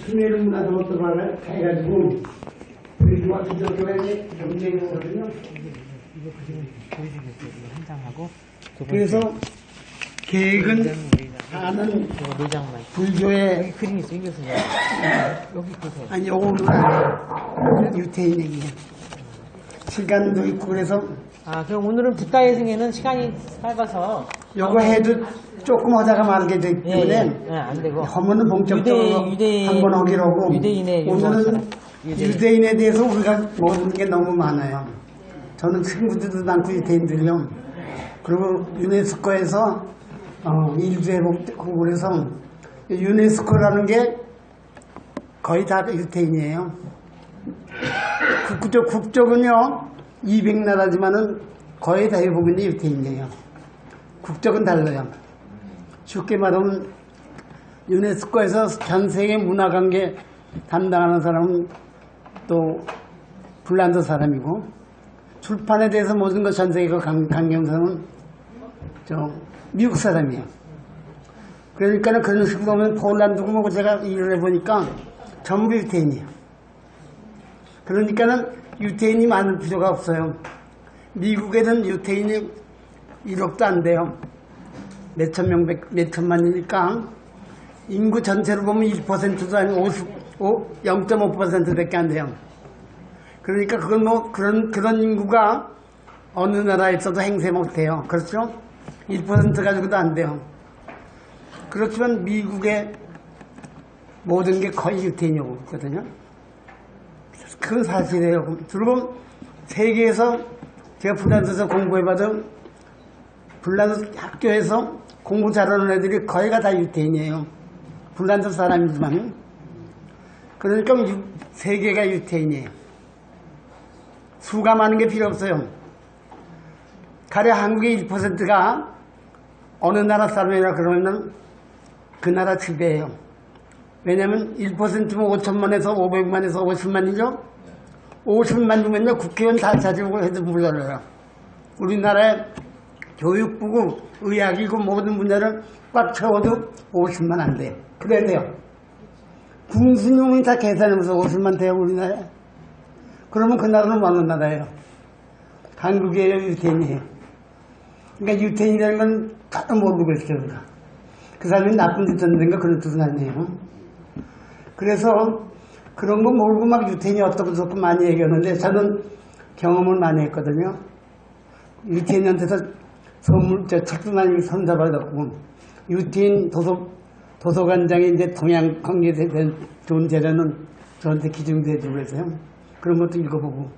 흉내를 문화도 어떡하나 해가지고 우리 중학교 정도에 경쟁이 오거든요. 그래서 계획은 하는 불교의 그림이 생겼어요. 여기 보세요. 아니 요거는 유태인 얘기예요. 시간도 있고 그래서 그럼 오늘은 붓다의 승에는 시간이 짧아서 요거 해도 조금 하다가 말게 되기 때문에 안 되고 하면은 본격적으로 한번 하기로 하고 오늘은 유대인에 대해서 우리가 모르는 게 너무 많아요. 저는 친구들도 많고 유대인들이요. 그리고 유네스코에서 일주해보고 해서 유네스코라는 게 거의 다 유대인이에요. 국적은요 200나라지만은 거의 대부분이 유대인이에요. 국적은 달라요. 쉽게 말하면 유네스코에서 전 세계 문화관계 담당하는 사람은 또 폴란드 사람이고, 출판에 대해서 모든 것 전 세계 강경사는 미국 사람이에요. 그러니까 그런 식으로 보면 폴란드고 뭐고 제가 일을 해보니까 전부 유태인이에요. 그러니까는 유태인이 많을 필요가 없어요. 미국에는 유태인이 1억도 안 돼요. 몇천만이니까 인구 전체로 보면 1%도 아니고 0.5%밖에 안 돼요. 그러니까 그건 뭐 그런 인구가 어느 나라에 있어도 행세 못해요. 그렇죠? 1% 가지고도 안 돼요. 그렇지만 미국의 모든 게 거의 유태인이고 있거든요. 그건 사실이에요. 그리고 세계에서 제가 폴란드에서 공부해봐도 폴란드 학교에서 공부 잘하는 애들이 거의가 다 유태인이에요. 폴란드 사람이지만. 그러니까 세계가 유태인이에요. 수가 많은 게 필요 없어요. 가령 한국의 1%가 어느 나라 사람이라 그러면 그 나라 지배예요. 왜냐면 1%면 5천만에서 500만에서 50만이죠. 50만이면요 국회의원 다 차지고 해도 불러요. 우리나라의 교육부고 의학이고 모든 분야를 꽉 채워도 50만 안 돼요. 그래야 돼요. 군수용이 다 계산하면서 50만 돼요 우리나라에. 그러면 그 나라는 어느 나라예요? 한국이에요, 유태인이에요? 그러니까 유태인이라는 건 다도 모르고 있어요. 우리가. 그 사람이 나쁜 짓 했는가 그런 뜻은 아니에요. 그래서 그런 거 모르고 막 유태인이 어떻고 저떻고 많이 얘기하는데 저는 경험을 많이 했거든요. 유태인한테서 책도 많이 선사받았고, 유태인 도서관장이 이제 동양 관계에 대한 좋은 재료는 저한테 기증도 해주고 그래서요. 그런 것도 읽어보고.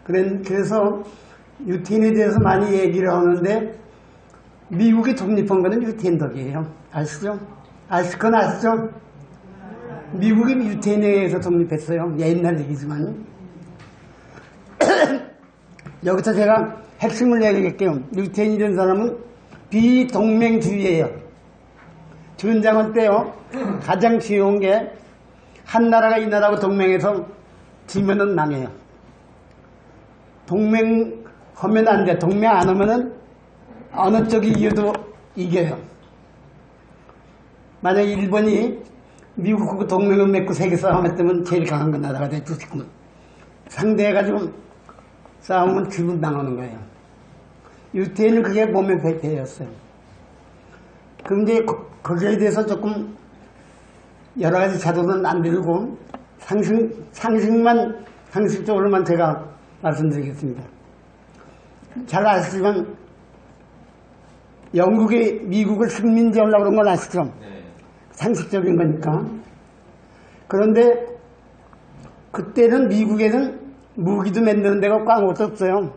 그래서 유태인에 대해서 많이 얘기를 하는데, 미국이 독립한 거는 유태인 덕이에요. 아시죠? 그건 아시죠? 미국이 유태인에 의해서 독립했어요. 옛날 얘기지만. 여기서 제가 핵심을 얘기할게요. 유태인이 된 사람은 비동맹주의예요. 전쟁할 때요, 가장 쉬운 게 한 나라가 이 나라하고 동맹해서 지면은 망해요. 동맹하면 안 돼. 동맹 안 하면은 어느 쪽이 이겨도 이겨요. 만약에 일본이 미국하고 동맹을 맺고 세계 싸움했다면 제일 강한 건 나라가 됐죠. 상대해가지고 싸우면 기분 당하는 거예요. 유태인은 그게 몸의 배였어요. 그런데 거기에 대해서 조금 여러 가지 자료는 안 드리고 상식적으로만 제가 말씀드리겠습니다. 잘 아시지만 영국이 미국을 식민지하려고 그런 건 아시죠? 네. 상식적인 거니까. 그런데 그때는 미국에는 무기도 만드는 데가 꽉 없었어요.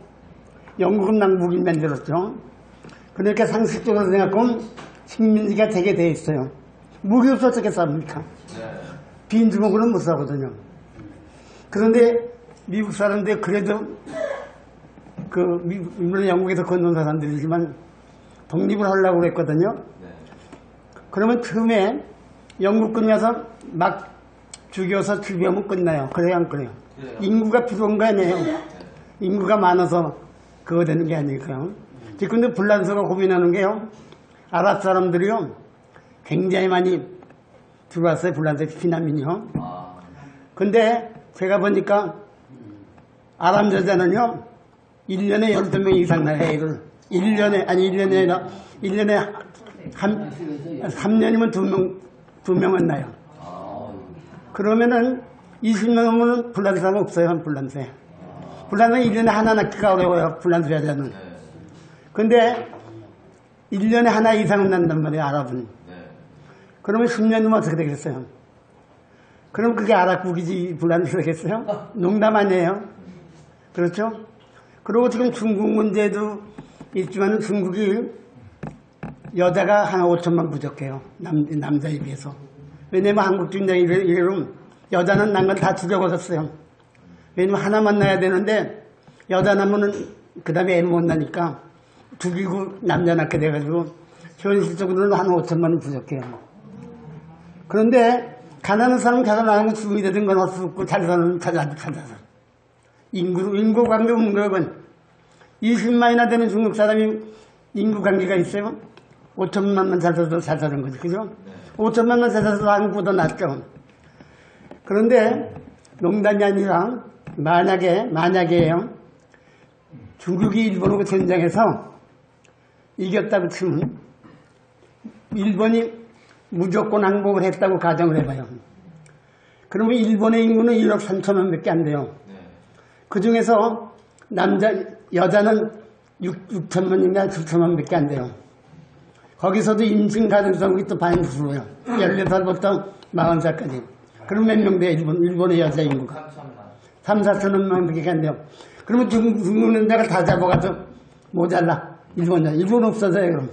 영국은 무기 만들었죠. 그러니까 상식적으로 생각하면 식민지가 되게 돼 있어요. 무기 없어 어떻게 싸웁니까? 빈 주먹으로는 못 싸거든요. 그런데 미국 사람들 그래도 물론 영국에서 건너온 사람들이지만 독립을 하려고 그랬거든요. 그러면 처음에 영국군이 와서 막 죽여서 죽여면 끝나요. 그래야 안 그래요? 인구가 필요한 거 아니에요. 인구가 많아서 그거 되는 게 아니니까요. 근데 불란서가 고민하는 게요, 아랍 사람들이요 굉장히 많이 들어왔어요. 불란서 피난민이요. 아, 근데 제가 보니까 아랍 여자는요, 1년에 12명 이상 나요, 애를. 1년에 아니라 1년에 3년이면 2명은 나요. 그러면은 20명이면 불란서가 없어요, 불란서에. 불란서는 1년에 하나 낳기가 어려워요, 불란서 여자는. 근데 1년에 하나 이상은 난단 말이에요, 아랍은. 그러면 10년이면 어떻게 되겠어요? 그럼 그게 아랍국이지 불란서 되겠어요? 농담 아니에요? 그렇죠? 그리고 지금 중국 문제도 있지만 중국이 여자가 한 5천만 부족해요. 남자에 비해서. 왜냐면 한국 중장이 이래로 여자는 난 건 다 죽여버렸어요. 왜냐면 하나만 낳아야 되는데 여자 낳으면은 그 다음에 애를 못 낳으니까 죽이고 남자 낳게 돼가지고 현실적으로는 한 5천만 부족해요. 그런데 가난한 사람은 가난한 죽이 되든 건 할 수 없고 잘 사는 찾아서 인구 관계 없는 거건 20만이나 되는 중국 사람이 인구 관계가 있어요. 5천만만 잘 살아도 잘 사는 거지, 그죠? 5천만만 잘 살아도 한국보다 낫죠. 그런데 농담이 아니라 만약에요. 중국이 일본하고 전쟁에서 이겼다고 치면 일본이 무조건 항복을 했다고 가정을 해봐요. 그러면 일본의 인구는 1억 3천만 밖에 안 돼요. 그 중에서 여자는 6천만인가 7천만 밖에 안 돼요. 거기서도 임신 가능성이 또 반수로요. 14살부터 40살까지. 그럼 몇 명 돼요, 일본의 여자 인구가? 3, 4천만 밖에 안 돼요. 그러면 중국 내가 다 잡아가서 모자라. 일본 없어져요, 그럼.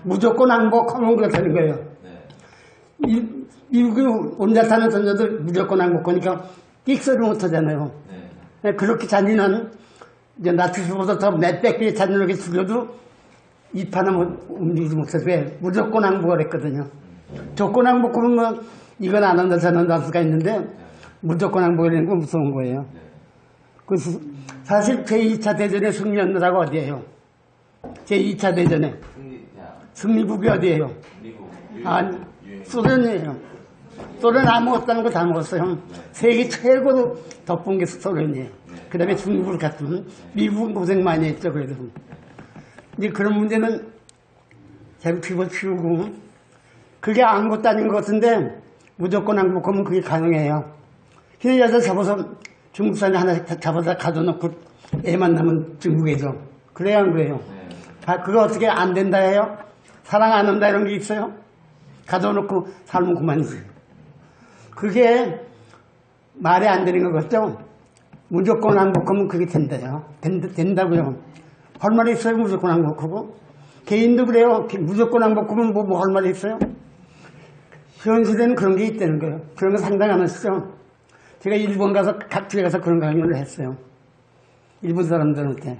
무조건 항복하면 그렇다는 거예요. 미국이 혼자 사는 선녀들 무조건 항복하니까 끽소리 못하잖아요. 그렇게 잔인한, 이제 나치스보다 더 몇백 배의 잔인하게 죽여도 입 하나 움직이지 못해서 왜? 무조건 항복을 했거든요. 조건 항복하면 뭐, 이건 안 한다, 저는 할 수가 있는데, 무조건 항복이라는 건 무서운 거예요. 그래서 사실 제2차 대전에 승리한 나라가 어디예요? 제2차 대전에. 승리국이 어디예요? 아니, 소련이에요. 소련 아무것도 안 거 다 먹었어요. 세계 최고로 덕분 게 소련이에요. 그 다음에 중국을 갔으면 미국은 고생 많이 했죠, 그래도. 이제 그런 문제는 계속 집어치우고, 그게 아무것도 아닌 것 같은데, 무조건 항복하면 그게 가능해요. 그냥 여자 잡아서 중국 사람이 하나 잡아서 가둬놓고 애만 낳으면 중국이죠. 그래야 안 그래요? 그거 어떻게 안 된다 해요? 사랑 안 한다 이런 게 있어요? 가둬놓고 살면 그만이지. 그게 말이 안 되는 것 같죠? 무조건 항복하면 그게 된다요. 된다고요. 할 말이 있어요? 무조건 항복하고. 개인도 그래요. 무조건 항복하면 뭐 할 말이 있어요? 현실에는 그런 게 있다는 거예요. 그런 거 상당 안 하시죠? 제가 일본 가서 각지에 가서 그런 강연을 했어요. 일본 사람들한테.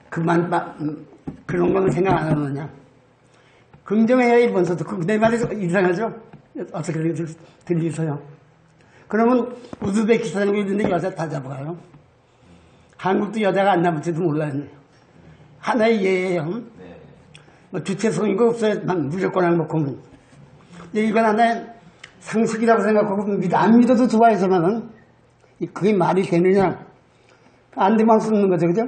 그런 거는 생각 안 하느냐. 긍정해야 일본서도. 내 말이 이상하죠? 어떻게 들리세요? 그러면 우즈베키스탄에 있는데 여자 다 잡아가요. 한국도 여자가 안 남을지도 몰라요. 하나의 예예요. 뭐 주체성이고 없어요. 무조건 항복하면. 이건 하나의 상식이라고 생각하고 안 믿어도 좋아해서만은 그게 말이 되느냐. 안 되면 쓰는 거죠. 그죠?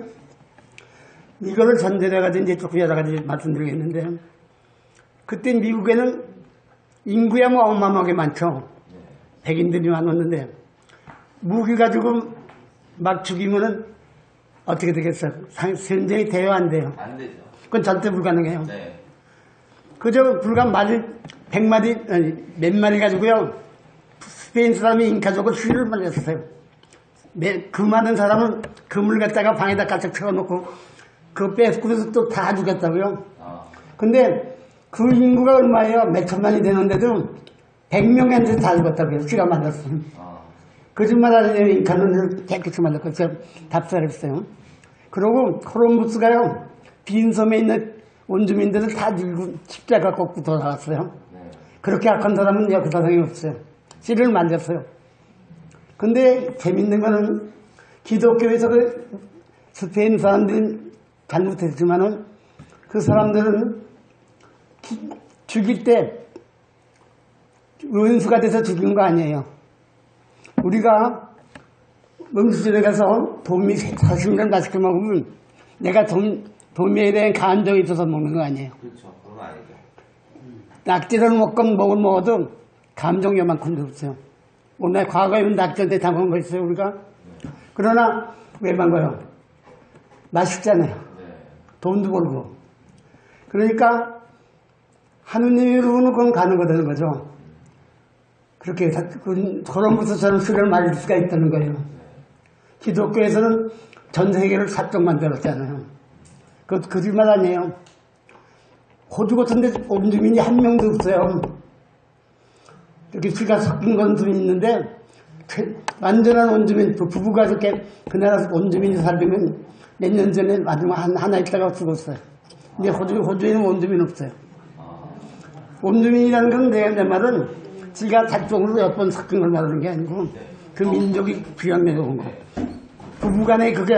이거를 전제로 해가지고 이제 조금 여러 가지 말씀드리겠는데, 그때 미국에는 인구야 뭐 어마어마하게 많죠. 백인들이 많았는데, 무기 가지고 막 죽이면은 어떻게 되겠어요? 전쟁이 돼요, 안 돼요? 안 되죠. 그건 절대 불가능해요. 네. 그저 불과 100마리, 아니, 몇 마리 가지고요, 스페인 사람이 인카족을 수리를 말렸어요. 그 많은 사람은 금을 갖다가 방에다 가득 채워놓고, 그거 뺏고서 또 다 죽였다고요. 근데 그 인구가 얼마예요? 몇 천만이 되는데도 100명한테 다 죽었다고요. 지가 만났어요. 거짓말 하려면 인카는 깨끗이 만들고 제가 답사했어요. 그러고 콜럼부스가요, 빈 섬에 있는 원주민들을 다 들고 십자가 꽂고 돌아갔어요. 그렇게 악한 사람은 그 사람이 없어요. 씨를 만졌어요. 근데 재밌는 거는 기독교에서 그 스페인 사람들은 잘못했지만은 그 사람들은 죽일 때 원수가 돼서 죽인 거 아니에요. 우리가 음식점에 가서 도미 40년 맛있게 먹으면 내가 도미에 대한 감정이 있어서 먹는 거 아니에요. 그렇죠. 그건 아니죠. 낙지를 먹어도 감정 요만큼도 없어요. 오늘 과거에 낙지한테 다 먹은 거 있어요, 우리가? 그러나 왜 먹어요? 맛있잖아요. 돈도 벌고. 그러니까 하느님으로는 그건 가능하다는 거죠. 그렇게 그런 것도 저는 수를 말릴 수가 있다는 거예요. 기독교에서는 전 세계를 사적 만들었잖아요. 그것도 거짓말 아니에요. 호주 같은 데 원주민이 한 명도 없어요. 이렇게 피가 섞인 원주민이 있는데 완전한 원주민, 부부가 이렇게 그 나라 원주민이 살면 몇 년 전에 마지막 하나 있다가 죽었어요. 근데 호주에는 원주민 없어요. 원주민이라는 건 내 말은 지가 자쪽으로 몇 번 섞인 걸 말하는 게 아니고 그 민족이 귀향내서 온 거. 부부간에 그게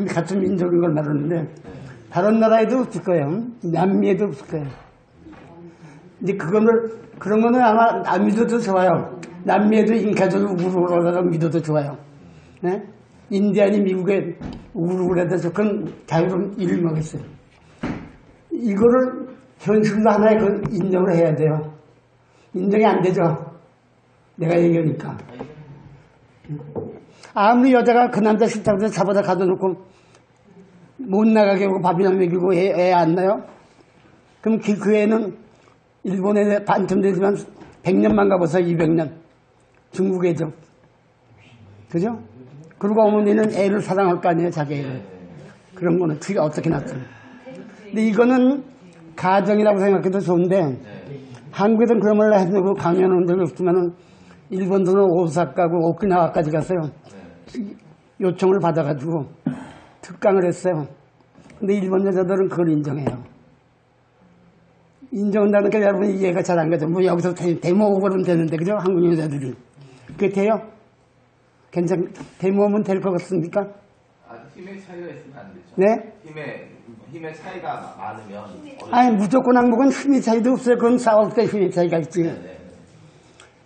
같은 민족인 걸 말하는데 다른 나라에도 없을 거예요. 남미에도 없을 거예요. 근데 그런 거는 아마 안 믿어도 좋아요. 남미에도 인카족이 우르르라고 믿어도 좋아요. 네? 인디안이 미국에 우르르라도 그건 자유로운 일을 먹었어요. 이거를 현실로 하나의 그 인정을 해야 돼요. 인정이 안 되죠. 내가 얘기하니까. 아무리 여자가 그 남자 싫다고 해서 잡아다 가둬놓고 못 나가게 하고 밥이나 먹이고 애 안 낳아요? 그럼 그 애는 일본에 반쯤되지만 100년만 가봐서 200년. 중국애죠. 그죠? 그리고 어머니는 애를 사랑할 거 아니에요, 자기 애를. 그런 거는 뒤가 어떻게 났어요. 근데 이거는 가정이라고 생각해도 좋은데 한국에서는 그런 걸 해주고 강연한 적이 없지만은 일본도는 오사카고 오키나와까지 갔어요. 요청을 받아가지고 특강을 했어요. 근데 일본 여자들은 그걸 인정해요. 인정한다는 게 여러분 이해가 잘 안 가죠. 뭐 여기서 데모 오고 그러면 되는데, 그죠? 한국 여자들이. 그게 돼요? 데모 오면 될 것 같습니까? 힘의 차이가 있으면 안 되죠. 네? 힘의 차이가 많으면. 아니, 무조건 한국은 힘의 차이도 없어요. 그건 싸울 때 힘의 차이가 있지.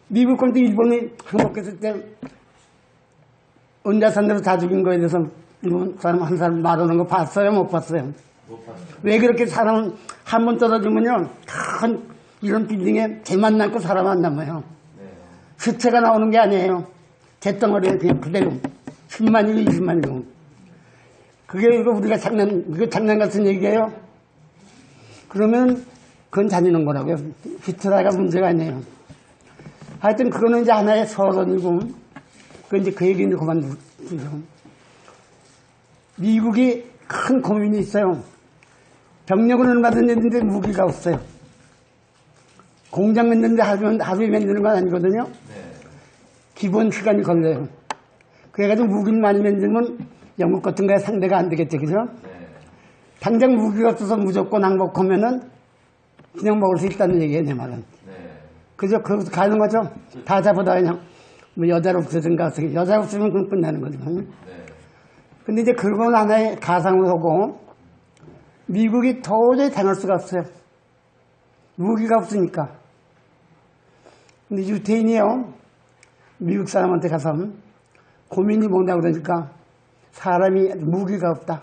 미국 건도 일본이 항복했을 때 온자산으로 다 죽인 거에 대해서 일본 사람 한 사람 말하는 거 봤어요? 못 봤어요? 못 봤어요. 왜 그렇게 사람 한 번 떨어지면요, 큰 이런 빌딩에 개만 남고 사람 안 남아요. 시체가 나오는 게 아니에요. 잿덩어리에 그냥 그대로 10만이고 20만이고. 그게 우리가 장난 같은 얘기예요. 그러면 그건 다니는 거라고요. 히트라가 문제가 아니에요. 하여튼 그거는 이제 하나의 서론이고, 그 이제 그 얘기는 그만두죠. 미국이 큰 고민이 있어요. 병력은 얼마든지 있는데 무기가 없어요. 공장 만드는데 하루에 만드는 건 아니거든요. 기본 시간이 걸려요. 그래가지고 무기를 많이 만들면 영국 같은 거에 상대가 안 되겠죠, 그죠? 당장 무기가 없어서 무조건 항복하면은 그냥 먹을 수 있다는 얘기예요, 내 말은. 그죠? 그것도 가는 거죠? 다 잡아다 그냥, 뭐 여자를 없애든가, 여자 없으면 그건 끝나는 거죠. 근데 이제 그건 하나의 가상으로 하고, 미국이 도저히 당할 수가 없어요. 무기가 없으니까. 근데 유태인이요, 미국 사람한테 가서 고민이 뭔다고 그러니까 사람이 무기가 없다.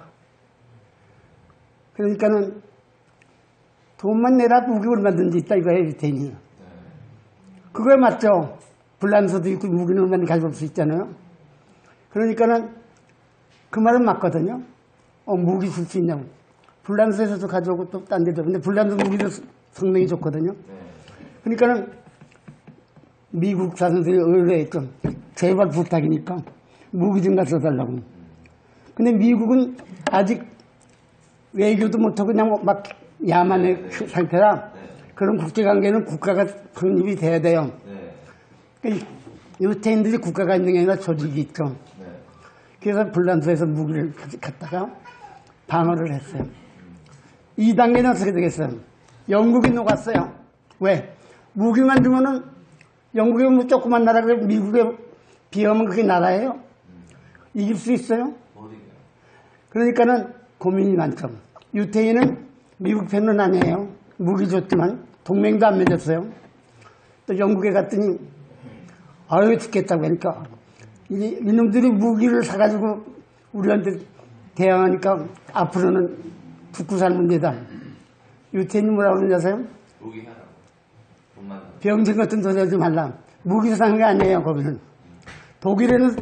그러니까는 돈만 내라 무기 얼마든지 있다 이거예요, 유태인이. 그거에 맞죠. 불란서도 있고 무기는 얼마든지 가져올 수 있잖아요. 그러니까는 그 말은 맞거든요. 무기 줄 수 있냐고. 불란서에서도 가져오고 또 딴 데도. 근데 불란서 무기도 성능이 좋거든요. 그러니까는 미국 사람들이 의뢰했죠. 제발 부탁이니까 무기 좀 가져달라고. 근데 미국은 아직 외교도 못하고 그냥 막 야만의 상태라 그런 국제관계는 국가가 확립이 돼야 돼요. 그러니까 유태인들이 국가가 있는 게 아니라 조직이 있죠. 그래서 불란서에서 무기를 갖다가 방어를 했어요. 2단계는 어떻게 되겠어요? 영국이 녹았어요. 왜? 무기만 주면은 영국이 뭐 조그만 나라가 미국에 비하면 그게 나라예요? 이길 수 있어요? 그러니까는 고민이 많죠. 유태인은 미국 편은 아니에요. 무기 줬지만 동맹도 안 맺었어요. 또 영국에 갔더니 아유 죽겠다고 하니까 이놈들이 무기를 사가지고 우리한테 대항하니까 앞으로는 죽고 살 문제다. 유태인이 뭐라고 그러는지 아세요? 무기 하라고. 돈만 하라고. 병신 같은 소리 하지 말라. 무기 사는 게 아니에요, 거기는. 독일에는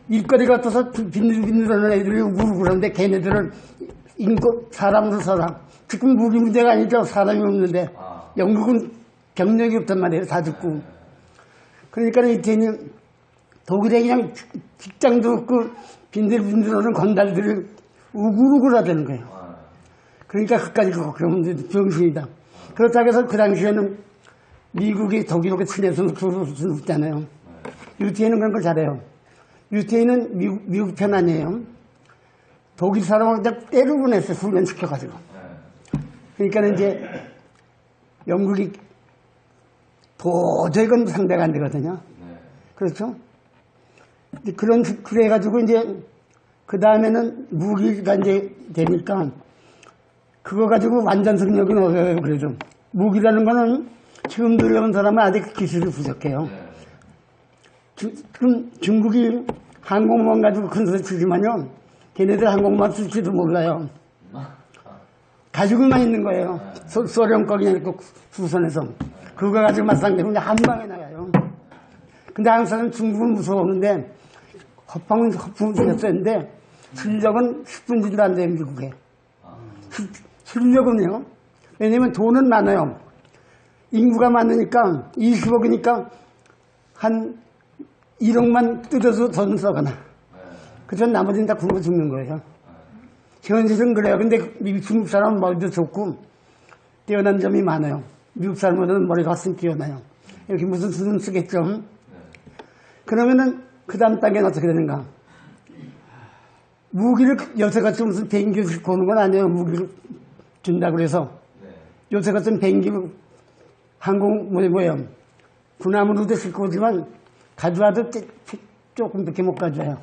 일거리가 없어서 빈들빈들하는 애들이 우글우글한데 걔네들은 인구, 사람으로 살아. 지금 무기 문제가 아니죠. 사람이 없는데. 영국은 경력이 없단 말이에요. 다 죽고. 그러니까 유태인이 독일에 그냥 직장도 없고 빈들빈들하는 건달들을 우글우글하다는 거예요. 그러니까 그까지 그러면 병신이다. 그렇다고 해서 그 당시에는 미국이 독일하고 친해서 그럴 수는 없잖아요. 유태인은 그런 걸 잘해요. 유태인은 미국 편 아니에요. 독일 사람을 때려 보냈어요. 훈련시켜가지고. 그러니까 이제 영국이 도저히 건 상대가 안 되거든요. 그렇죠? 그래가지고 이제 그 다음에는 무기가 이제 되니까 그거 가지고 완전 승력이 어려워요. 그래도 무기라는 거는 지금 들어온 사람은 아직 기술이 부족해요. 지금 중국이 항공모함 가지고 큰 소리 치지만요, 걔네들 항공모함 쓸지도 몰라요. 가지고만 있는 거예요. 소련 거기 있고 수선에서 그거 가지고 맞상대면 한 방에 나가요. 근데 한국 사람 중국은 무서웠는데 허풍은 생겼었는데 실력은 10분지도 안 돼요, 미국에. 실력은요. 왜냐면 돈은 많아요. 인구가 많으니까 20억이니까 한 1억만 뜯어서 돈 써거나. 그래서 나머지는 다 굶어 죽는 거예요. 현실은 그래요. 근데 중국 사람은 머리도 좋고 뛰어난 점이 많아요. 미국 사람은 머리가 훨씬 뛰어나요. 이렇게 무슨 수준 쓰겠죠. 그러면은 그 다음 단계는 어떻게 되는가? 무기를 요새같이 무슨 비행기를 싣고 오는 건 아니에요. 무기를 준다고 그래서. 요새같은 비행기를 뭐예요. 군함으로도 싣고 오지만 가져와도 조금밖에 못 가져와요.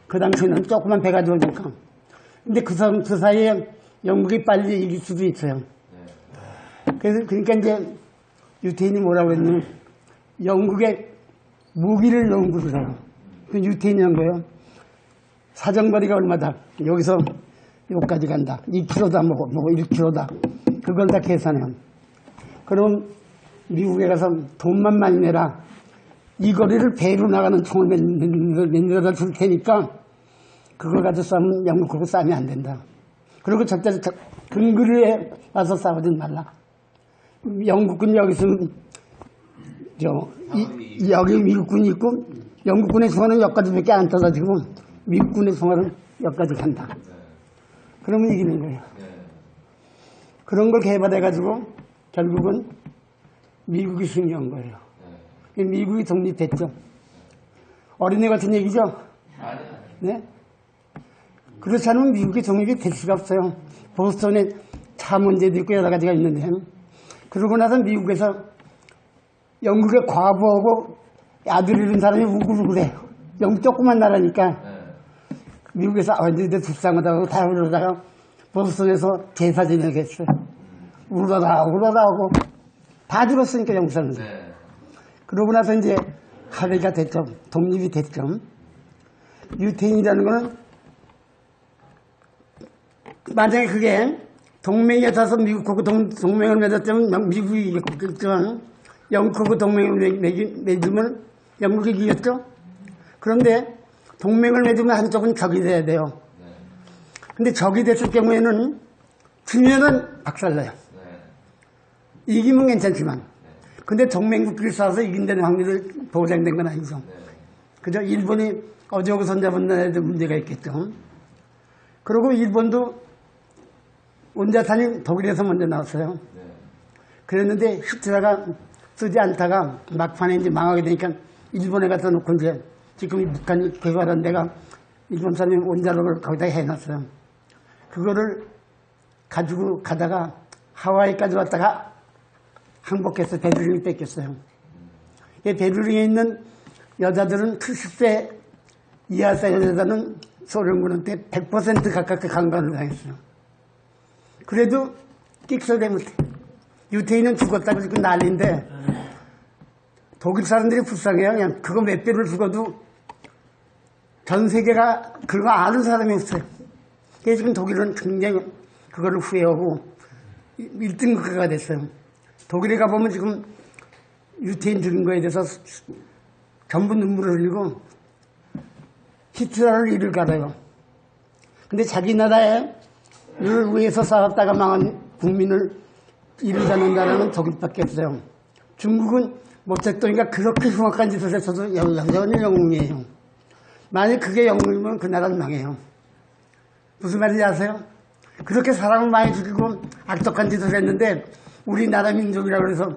그 당시에는 조그만 배 가져오니까. 근데 그 사이에 영국이 빨리 이길 수도 있어요. 그러니까 이제 유태인이 뭐라고 했냐면 영국의 무기를 연구를 해요. 그 유태인이 한 거예요. 사정거리가 얼마다. 여기서 여기까지 간다. 2km다 뭐 1km다. 그걸 다 계산해요. 그럼 미국에 가서 돈만 많이 내라. 이 거리를 배로 나가는 총을 만들어다 줄 테니까 그걸 가지고 싸우면 영국하고 싸우면 안 된다. 그리고 절대 근거리에 와서 싸우지 말라. 영국군 여기 있으면 여기 미국군이 있고 영국군의 총알은 여기까지밖에 안 떨어지고 미국군의 총알은 여기까지 간다. 그러면 이기는 거예요. 그런 걸 개발해가지고 결국은 미국이 승리한 거예요. 미국이 독립했죠. 어린애 같은 얘기죠? 네? 그렇지 않으면 미국이 독립이 될 수가 없어요. 보스턴에 차 문제도 있고 여러 가지가 있는데. 그러고 나서 미국에서 영국의 과부하고 아들 잃은 사람이 우글우글해. 영국 조그만 나라니까. 미국에서 완전히 불쌍하다고 다 그러다가 보스턴에서 제사 지내게 했어요. 울어라 하고. 다 죽었으니까 영국 사람들. 그러고 나서 이제 합의가 됐죠. 독립이 됐죠. 유태인이라는 거는 만약에 그게 동맹에 타서 미국하고 동맹을 맺었다면 미국이 이겼겠지만 영국하고 동맹을 맺으면 영국이 이겼죠. 그런데 동맹을 맺으면 한쪽은 적이 돼야 돼요. 근데 적이 됐을 경우에는 지면은 박살나요. 이기면 괜찮지만. 근데 동맹국끼리 싸워서 이긴다는 확률이 보장된 건 아니죠. 그죠? 일본이 어저고 손잡은 나라에도 문제가 있겠죠. 그리고 일본도 온자탄이 독일에서 먼저 나왔어요. 그랬는데 히틀러가 쓰지 않다가 막판에 이제 망하게 되니까 일본에 갖다 놓고 이제 지금 이 북한이 개발한 데가 일본 사람이 원자력을 거기다 해놨어요. 그거를 가지고 가다가 하와이까지 왔다가 항복해서 베를린을 뺏겼어요. 베를린에 있는 여자들은 70세 이하의 여자들은 소련군한테 100% 가깝게 강간을 당했어요. 그래도 끽소리 못해. 유태인은 죽었다고 지금 난리인데 독일 사람들이 불쌍해요. 그냥 그거 몇 배를 죽어도 전 세계가 그거 아는 사람이 없어요. 그래서 지금 독일은 굉장히 그거를 후회하고 1등국가가 됐어요. 독일에 가보면 지금 유태인 죽인 거에 대해서 전부 눈물을 흘리고 히틀러를 이를 갈아요. 근데 자기 나라를 위해서 싸웠다가 망한 국민을 이를 가는 나라는 독일밖에 없어요. 중국은 모택동이가 그렇게 흉악한 짓을 했어도 여전히 영웅이에요. 만약 그게 영웅이면 그 나라는 망해요. 무슨 말인지 아세요? 그렇게 사람을 많이 죽이고 악독한 짓을 했는데 우리나라 민족이라고 해서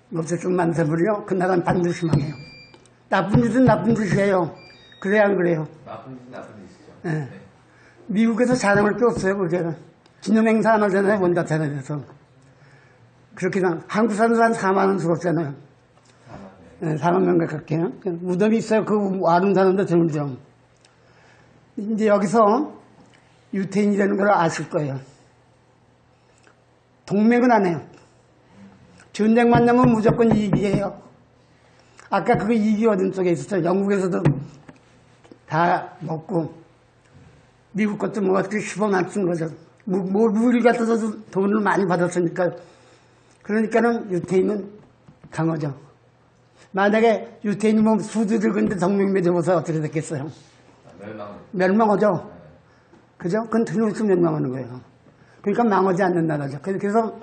모택동 만세부리요? 그 나라는 반드시 망해요. 나쁜 짓은 나쁜 짓이에요. 그래야 안 그래요? 나쁜 짓이죠. 네. 네. 미국에서 자랑할 게 없어요, 그게. 기념행사 안 하잖아요, 원자탄에 대해서. 그렇게, 한국 사람들 한 4만 원 죽었잖아요. 4만 명 가깝게. 무덤이 있어요, 그 아름다운데 드물죠. 이제 여기서 유태인이라는 걸 아실 거예요. 동맹은 안 해요. 전쟁만 나면 무조건 이익이에요. 아까 그거 이익이 어딘 쪽에 있었어요. 영국에서도 다 먹고, 미국 것도 뭐 어떻게 10원 안 쓴 거죠. 무기를 갖다서도 돈을 많이 받았으니까. 그러니까는 유태인은 강하죠. 만약에 유태인이 뭐 수도 들건데 정명 맺어보서 어떻게 됐겠어요? 멸망하죠. 그죠? 그건 틀림없이 멸망하는 거예요. 그러니까 망하지 않는 나라죠. 그래서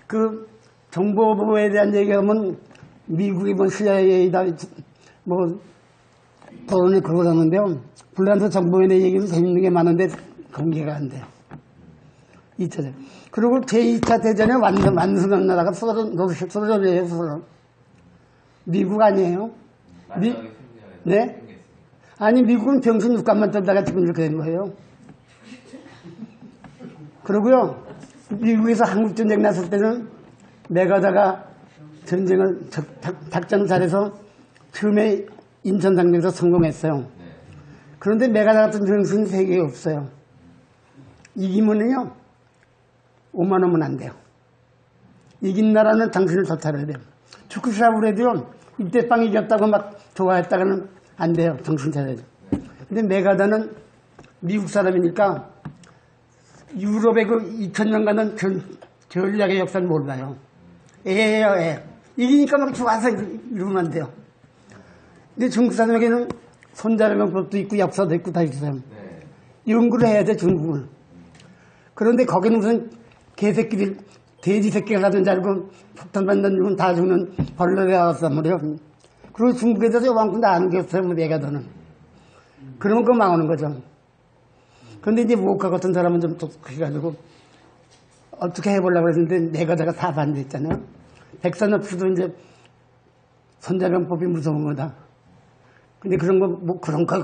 그 정보보호에 대한 얘기하면 미국이 뭐 CIA다 뭐 토론이 그러는데요. 불란서 정보에 대한 얘기는 재밌는 게 많은데 공개가 안 돼요. 2차전. 그리고 제2차 대전에 완성한 나라가 소련이에요, 소련. 미국 아니에요? 네? 아니, 미국은 병신 육감만 떨다가 지금 이렇게 된 거예요. 그러고요, 미국에서 한국전쟁 났을 때는 메가다가 전쟁을, 작전을 잘해서 처음에 인천상륙에서 성공했어요. 그런데 메가다 같은 병신이 세계에 없어요. 이기면은요, 5만 원은 안 돼요. 이긴 나라는 당신을 쫓아내야 돼요. 축구 시합을 해도요, 이때 빵 이겼다고 막 좋아했다가는 안 돼요. 정신 차려야죠. 근데 메가다는 미국 사람이니까 유럽의 그 2000년간은 전략의 역사를 몰라요. 애예요, 애. 이기니까 막 좋아서 이러면 안 돼요. 근데 중국 사람에게는 손자병법도 있고 역사도 있고 다 있어요. 연구를 해야 돼, 중국을. 그런데 거기는 무슨 개새끼들, 돼지 새끼가 가든 줄 알고 폭탄 받는 다 죽는 벌레가 왔단 말이에요. 그리고 중국에 대해서 요만큼도 아는 게 없어요, 메가더는. 그러면 그거 망하는 거죠. 그런데 이제 모카 같은 사람은 좀 똑똑해가지고 어떻게 해보려고 했는데 메가더가 다 반대했잖아요. 백산업수도 이제 손자병법이 무서운 거다. 근데 그런 거, 뭐 그런 거,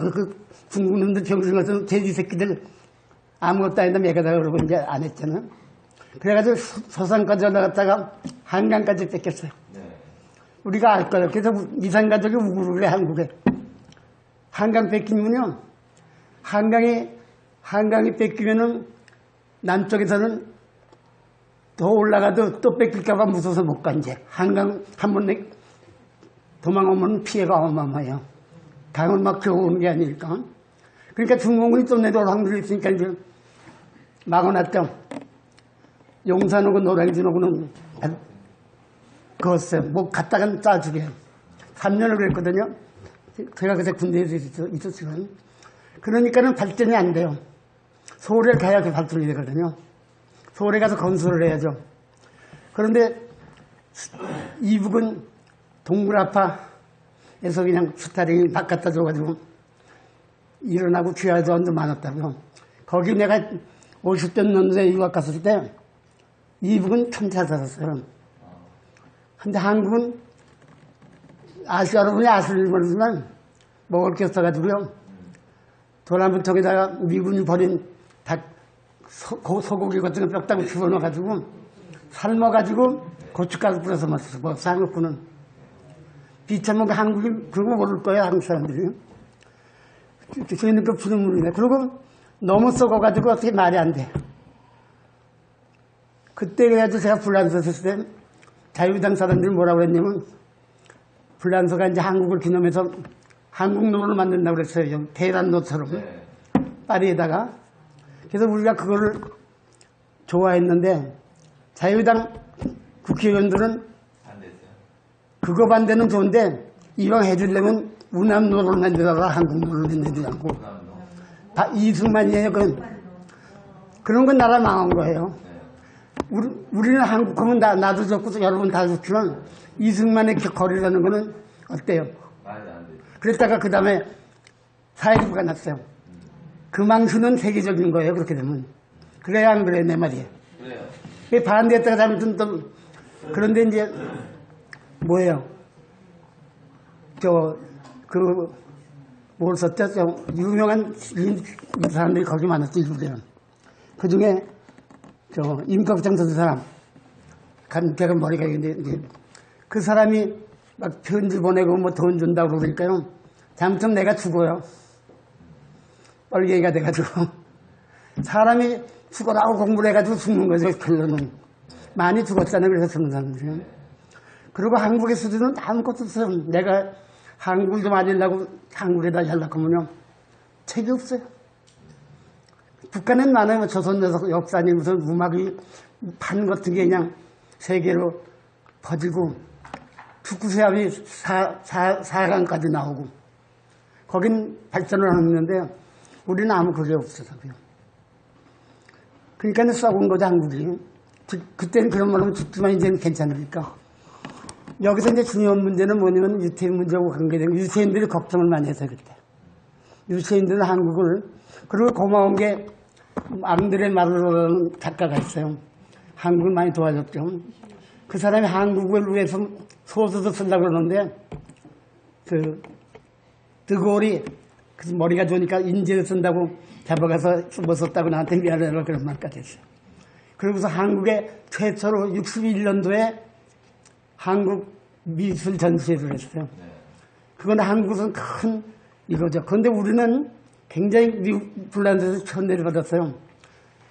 중국 놈들 병신 같은 돼지 새끼들 아무것도 아닌데 메가더가 그러고 이제 안 했잖아요. 그래가지고 서산까지 올라갔다가 한강까지 뺏겼어요. 우리가 알 거예요. 그래서 이산가족이 우글우글해, 한국에. 한강 뺏기면요, 한강이 뺏기면은 남쪽에서는 더 올라가도 또 뺏길까봐 무서워서 못 가, 이제. 한강 한번 도망오면 피해가 어마어마해요. 강을 막 겨우오는 게 아니니까. 그러니까 중공군이 또 내려올 확률이 있으니까 이제 막아놨죠. 용산하고 노량진하고는 그었어요. 뭐 갔다가 짜주게. 3년을 그랬거든요. 제가 그때 군대에서 있었지만. 그러니까는 발전이 안 돼요. 서울에 가야 그 발전이 되거든요. 서울에 가서 건설을 해야죠. 그런데 이북은 동굴아파에서 그냥 스타링이 바깥다 줘가지고 일어나고 귀하도 언도 많았다고요. 거기 내가 50대 년도에 유학 갔을 때 이북은 참 잘 살았어요. 근데 한국은 여러분이 아실 모르지만 먹을 게 없어가지고요. 도남부통에다가 미군이 버린 소고기 같은 거 뼈다귀 집어넣어가지고 삶아가지고 고춧가루 뿌려서 먹었어. 뭐 쌍꺼꾸는 비참하게 한국이 그런 거 모를 거예요. 한국 사람들이. 그러니까 부드물이네. 그리고 너무 썩어가지고 어떻게 말이 안 돼. 그때 그래도 제가 불란서 있을 때 자유당 사람들이 뭐라고 그랬냐면 불란서가 이제 한국을 기념해서 한국노를 만든다고 그랬어요. 대란노처럼 네. 파리에다가. 그래서 우리가 그거를 좋아했는데 자유당 국회의원들은 반대했어요. 그거 반대는 좋은데 이왕 해주려면 우남노를 만들어라 한국노를 만들지 않고 부담도. 이승만이에요. 그런 건 나라 망한 거예요. 네. 우리는 한국 하면 나도 좋고 여러분 다 좋지만 이승만의 거리라는 거는 어때요? 말이 안 돼. 그랬다가 그 다음에 사회주의가 났어요. 그 망신은 세계적인 거예요. 그렇게 되면. 그래야 안 그래 내 말이에요. 그래요. 반대했다가 잘못은 또 그런데 이제 뭐예요? 뭘 썼죠? 유명한 사람들이 거기 많았죠. 일부대는. 그 중에 임꺽정 쓴 사람. 걔가 머리가 있는데 그 사람이 막 편지 보내고 뭐 돈 준다고 그러니까요. 잘못하면 내가 죽어요. 뻘개가 돼가지고. 사람이 죽어라고 공부를 해가지고 죽는 거죠. 결론은. 많이 죽었잖아요. 그래서 죽는 사람들이. 그리고 한국의 수준은 아무것도 없어요. 내가 한국을 좀 알리려고 한국에다 하려고 하면요. 책이 없어요. 북한은 많아요. 조선 역사니 무슨 음악이 판 같은 게 그냥 세계로 퍼지고 축구 시합이 4강까지 나오고 거긴 발전을 하는데 우리는 아무 그게 없어서요. 그러니까 썩은 거죠 한국이. 그때는 그런 말로 죽지만 이제는 괜찮으니까. 여기서 이제 중요한 문제는 뭐냐면 유태인 문제하고 관계되고 유태인들이 걱정을 많이 해서 그때. 유태인들은 한국을 그리고 고마운 게 앙드레 마르로라는 작가가 있어요. 한국을 많이 도와줬죠. 그 사람이 한국을 위해서 소설도 쓰려고 그러는데 드골이 머리가 좋으니까 인재를 쓴다고 잡아가서 못 썼다고 나한테 미안해라 그런 말까지 했어요. 그러고서 한국에 최초로 61년도에 한국 미술 전시회를 했어요. 그건 한국은 큰 이거죠. 그런데 우리는 굉장히 미국 불란서에서 천대를 받았어요.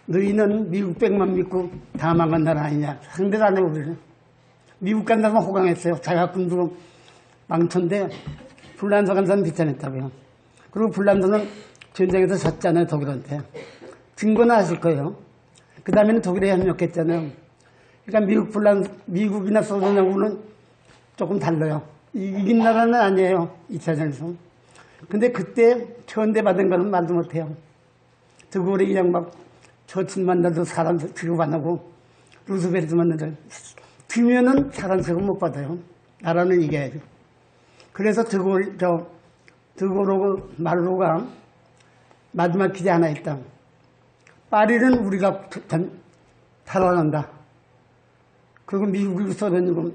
너희는 미국 백만 믿고 다 망한 나라 아니냐. 상대를 안 해요, 우리는. 미국 간 사람은 호강했어요. 자가군도 망천데 불란서 간 사람은 비탄했다고요. 그리고 불란서는 전쟁에서 졌잖아요, 독일한테. 증거는 아실 거예요. 그 다음에는 독일에 협력했잖아요. 그러니까 미국이나 소련하고는 조금 달라요. 이긴 나라는 아니에요, 2차전에서. 근데 그때 천대 받은 거는 말도 못해요. 드골이 그냥 막 처칠 만나도 사람 취급 안 하고 루스벨트 만나도 뒤면은 사람 취급 못 받아요. 나라는 이겨야죠. 그래서 드골하고 말로가 마지막 기대 하나 있다. 파리는 우리가 탈환한다. 그리고 미국이 소련이고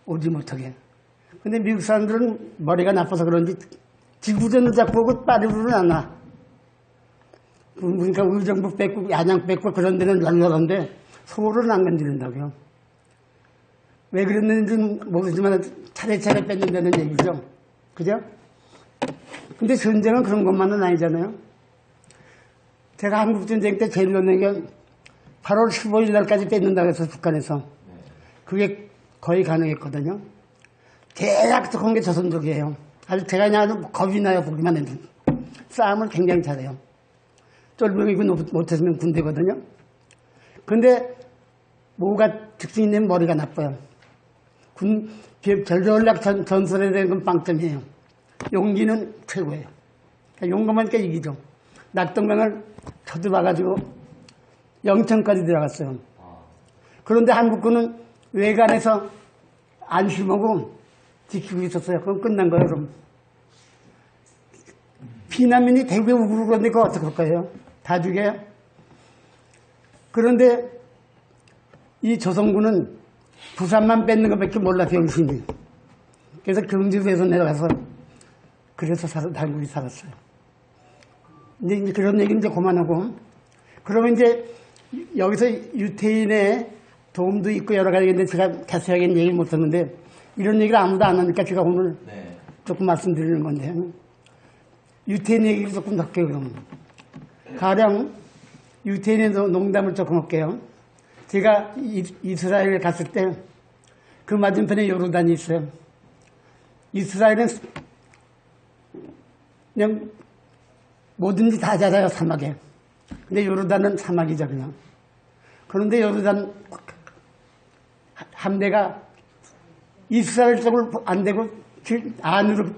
오지 못하게. 근데 미국 사람들은 머리가 나빠서 그런지 지구전을 잡고 오고 파리로는 안 와. 그러니까 의정부 뺏고 양양 뺏고 그런 데는 널널한데 서울은 안 건드린다고요. 왜 그랬는지는 모르지만 차례차례 뺏는다는 얘기죠. 그죠? 근데 전쟁은 그런 것만은 아니잖아요. 제가 한국전쟁 때 제일 놀란 게 8월 15일 날까지 뺏는다고 해서 북한에서. 그게 거의 가능했거든요. 대약속한 게 조선족이에요. 아주 제가 그냥 겁이 나요, 보기만 해도. 싸움을 굉장히 잘해요. 쫄병이고 못했으면 군대거든요. 근데 뭐가 특징이 있는 머리가 나빠요. 전략 전설에 대한 건 빵점이에요. 용기는 최고예요. 용감하니까 이기죠. 낙동강을 쳐들어가가지고 영천까지 들어갔어요. 그런데 한국군은 외관에서 안심하고 지키고 있었어요. 그럼 끝난 거예요, 그럼. 피난민이 대구에 우르르 그런데 그거 어떻게 할 거예요? 다 죽여요? 그런데 이 조선군은 부산만 뺏는 것밖에 몰라, 병신이. 그래서 경주에서 내려가서 그래서 한국이 살았어요. 이제 그런 얘기는 이제 그만하고. 그러면 이제 여기서 유태인의 도움도 있고 여러 가지 있는데 제가 자세하게 얘기를 못 했는데 이런 얘기를 아무도 안 하니까 제가 오늘 조금 말씀드리는 건데 유태인 얘기를 조금 더 할게요, 그러면. 가령 유태인의 농담을 조금 할게요. 제가 이스라엘에 갔을 때 그 맞은편에 요르단이 있어요. 이스라엘은 그냥 뭐든지 다 자라요, 사막에. 근데 요르단은 사막이죠, 그냥. 그런데 요르단 함대가 이스라엘 쪽을 안 대고 안으로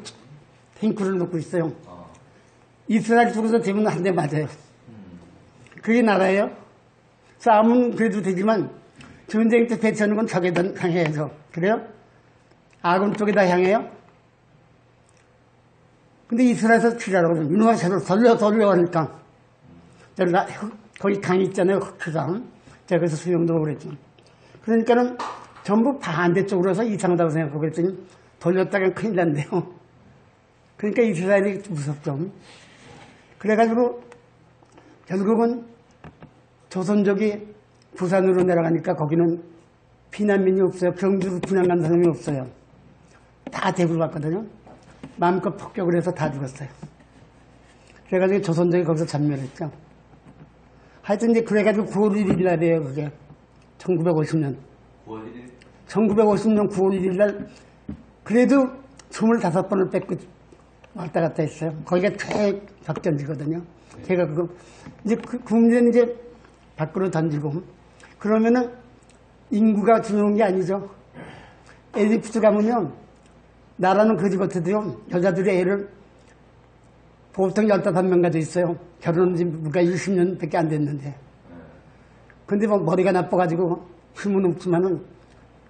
탱크를 놓고 있어요. 이스라엘 쪽에서 대면 한 대 맞아요. 그게 나라예요. 싸움은 그래도 되지만 전쟁 때 배치하는 건 적에다 향해야죠. 그래요? 아군 쪽에다 향해요? 근데 이스라엘에서 치라라고 그러죠. 이놈아 새로 돌려 하니까. 거기 강이 있잖아요. 흑수강. 제가 그래서 수영도 그랬죠. 그러니까는 전부 반대쪽으로 해서 이상하다고 생각하고 그랬더니 돌렸다가 큰일 난대요. 그러니까 이스라엘이 무섭죠. 그래가지고 결국은 조선족이 부산으로 내려가니까 거기는 피난민이 없어요. 경주로 분양 간 사람이 없어요. 다 대구로 갔거든요. 마음껏 폭격을 해서 다 죽었어요. 그래가지고 조선족이 거기서 전멸했죠. 하여튼 이제 그래가지고 9월 1일 날이에요, 그게. 1950년. 9월 1일? 1950년 9월 1일 날, 그래도 25번을 뺏고 왔다 갔다 했어요. 거기가 최적전지거든요. 제가 그거, 이제 그 문제는 이제 밖으로 던지고, 그러면은 인구가 중요한 게 아니죠. 에집트 가보면, 나라는 거지 같아도요, 여자들의 애를 보통 15명 가지고 있어요. 결혼한 지 무가 20년 밖에 안 됐는데. 근데 뭐 머리가 나빠가지고 힘은 없지만은,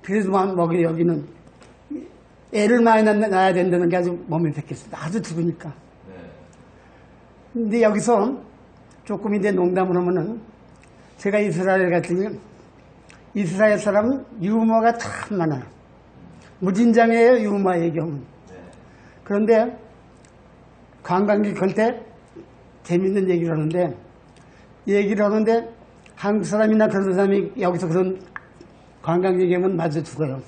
그래도 먹이 여기는 애를 많이 낳아야 된다는 게 아주 몸에 뱉겠습니다. 아주 죽으니까. 근데 여기서 조금 이제 농담을 하면은, 제가 이스라엘 갔더니, 이스라엘 사람은 유머가 참 많아요. 무진장이에요, 유머의 경우. 그런데 관광객 갈 때 재밌는 얘기를 하는데 한국 사람이나 그런 사람이 여기서 그런 관광객이 오면 맞아 죽어요.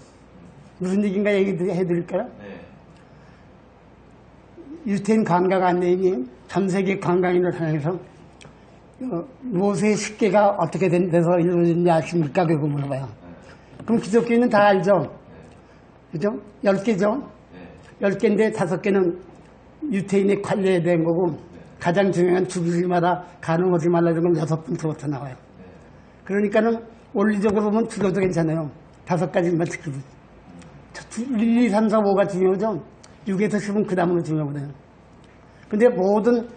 무슨 얘기인가 얘기해 드릴까요? 유태인 관광 안내인이 전 세계 관광인을 향해서 모세의 십계가 어떻게 돼서 이루어졌는지 아십니까? 그러고 물어봐요. 그럼 기독교인은 다 알죠? 그죠? 10개죠? 10개인데 5개는 유태인에 관련된 거고, 가장 중요한 죽이지 마라, 간음하지 말라 이런 건 6번부터 나와요. 그러니까는 원리적으로 보면 죽여도 괜찮아요. 5가지만 지키고. 1, 2, 3, 4, 5가 중요하죠? 6에서 10은 그 다음으로 중요하거든요. 근데 모든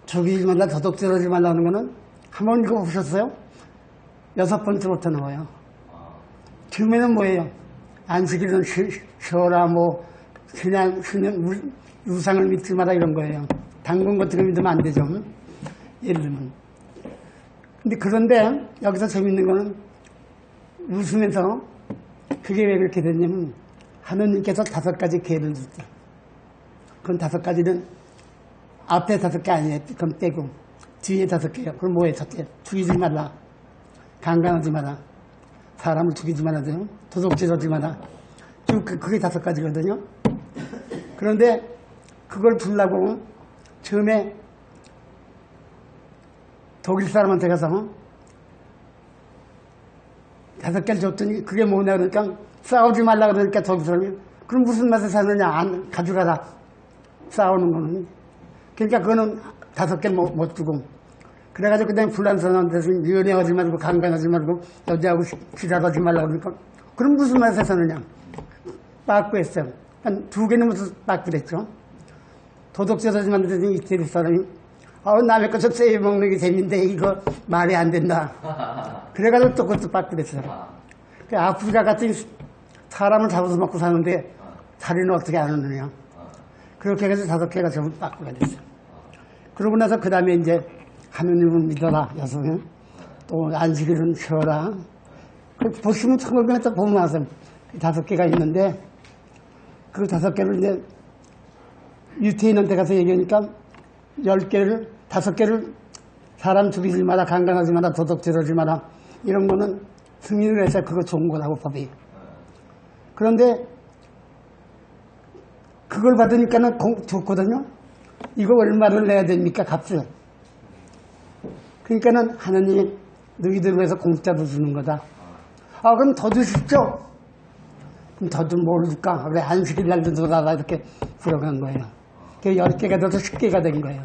죽이지 말라, 도둑질하지 말라는 거는 한 번 읽어보셨어요? 6번째부터 나와요. 처음에는 뭐예요? 안식일은 쉬어라, 뭐, 그냥 우상을 믿지 마라 이런 거예요. 당근 같은 거 믿으면 안 되죠. 예를 들면. 근데 그런데 여기서 재밌는 거는 웃으면서 그게 왜 그렇게 됐냐면 하느님께서 5가지 계를 줬죠. 그럼 5가지는 앞에 5개 아니에요. 그럼 떼고 뒤에 5개요. 그럼 뭐예요? 첫째, 죽이지 말라, 강간하지 마라, 사람을 죽이지 말아요. 도둑질하지 마라. 쭉 그게 5가지거든요. 그런데 그걸 풀려고 처음에 독일 사람한테 가서 5개를 줬더니 그게 뭐냐 그러니까 싸우지 말라 그러니까 독일 사람이 그럼 무슨 맛에 사느냐, 안 가져가라. 싸우는 거는. 그러니까 그거는 5개 못 주고. 그래가지고 그다음에 불란선한테서 연애하지 말고 강간하지 말고 여자하고 지랄하지 말라 그러니까 그럼 무슨 맛에 사느냐. 빠꾸 했어요. 한 2개는 무슨 빠꾸 했죠. 도덕질하지 말더니 이태리 사람이 남의 것을 쎄 먹는 게 재밌는데 이거 말이 안 된다. 그래가지고 또 그것도 빠꾸 했어요. 아프리카 같은 사람을 잡아서 먹고 사는데 살인을 어떻게 안 하느냐. 그렇게 해서 5개가 전부 빠꾸가 됐어요. 그러고 나서 그 다음에 이제 하느님을 믿어라, 여성은. 또 안식일은 쉬어라. 보시면 천국에서 보면 아세요. 5개가 있는데 그 5개를 이제 유태인한테 가서 얘기하니까 10개를, 5개를 사람 죽이지 마라, 강간하지 마라, 도둑질하지 마라 이런 거는 승인을 해서 그거 좋은 거라고 법이. 그런데 그걸 받으니까는 좋거든요. 이거 얼마를 내야 됩니까? 값을. 그러니까는 하느님이 너희들 위해서 공짜로 주는 거다. 그럼 더 주십시오. 더도 모를까? 그래, 안식일 날도 들어가라 이렇게 들어간 거예요. 그게 10개가 돼서 10개가 된 거예요.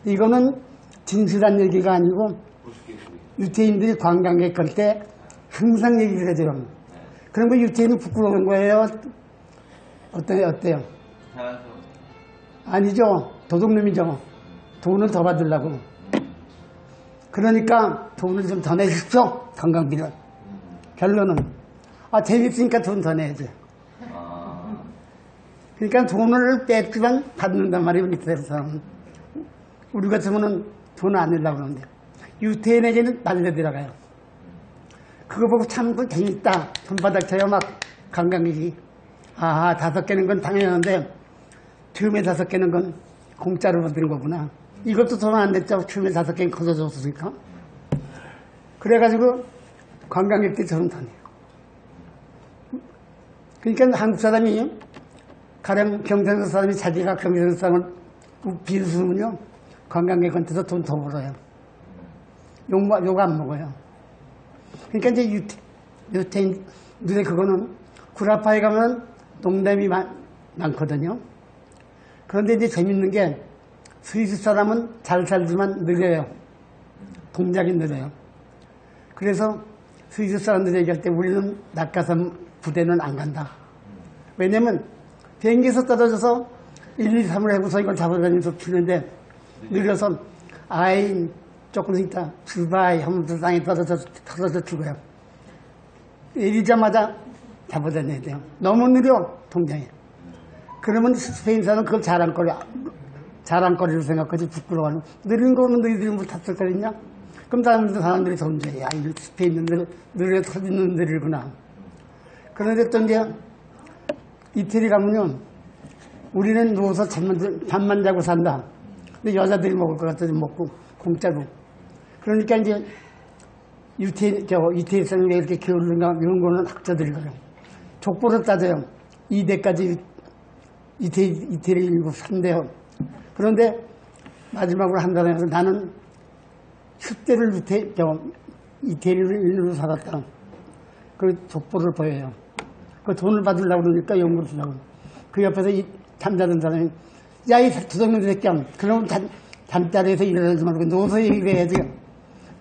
이거는 진실한 얘기가 아니고 유태인들이 관광객 갈 때 항상 얘기를 해줘요. 그런 거 유태인은 부끄러운 거예요? 어때요? 자연스러워. 아니죠. 도둑놈이죠. 돈을 더 받으려고. 그러니까 돈을 좀 더 내십시오. 관광비를. 결론은 재밌으니까 돈 더 내야지. 그러니까 돈을 뺐지만 받는단 말이에요. 밑에서. 우리 같으면은 돈 안 내려고 그러는데 유태인에게는 날려 들어가요. 그거 보고 참 재밌다. 손바닥 쳐요 막 관광객이. 5개는 건 당연한데 처음에 5개는 건 공짜로 받는 거구나. 이것도 돈 안 냈죠. 처음에 5개는 커져줬으니까. 그래가지고 관광객들이 저런 더 내요. 그러니까 한국 사람이 가령 경상도 사람이 자기가 경상도 사람을 비웃으면요 관광객한테서 돈 더 벌어요. 욕 안 먹어요. 그러니까 이제 유태인 눈에 그거는 구라파에 가면 농담이 많거든요. 그런데 이제 재밌는 게 스위스 사람은 잘 살지만 느려요. 동작이 느려요. 그래서 스위스 사람들이 얘기할 때 우리는 낙하산 부대는 안 간다. 왜냐면 비행기에서 떨어져서 1, 2, 3을 해고서 이걸 잡아다니면서 피는데 느려서 조금 있다 주바이 하면서 땅에 떨어져 죽어요. 내리자마자 잡아다녀야 돼요. 너무 느려 동작이. 그러면 스페인 사람은 그걸 자랑거리로 생각하지 부끄러워하는. 느린 거는 너희들이 뭐 탔을 거겠냐? 그럼 사람들이 더 문제야. 이 스페인은 느려 터지는 느리구나. 그런데 또 이제 이태리 가면요. 우리는 누워서 잠만 자고 산다. 근데 여자들이 먹을 것 같아서 먹고 공짜로. 그러니까 이제 이태리 사람이 왜 이렇게 게으른가 이런 거는 학자들이 가요. 족보를 따져요. 2대까지 이태리 일곱 산대요. 그런데 마지막으로 한 달에 나는 10대를 이태리를 일로 살았다. 그 족보를 보여요. 그 돈을 받으려고 그러니까 연구를 주려고. 그 옆에서 잠자던 사람이 야, 이 두덩이 새끼야. 그러면 잠자리에서 일어나지 말고 누워서 얘기를 해야지.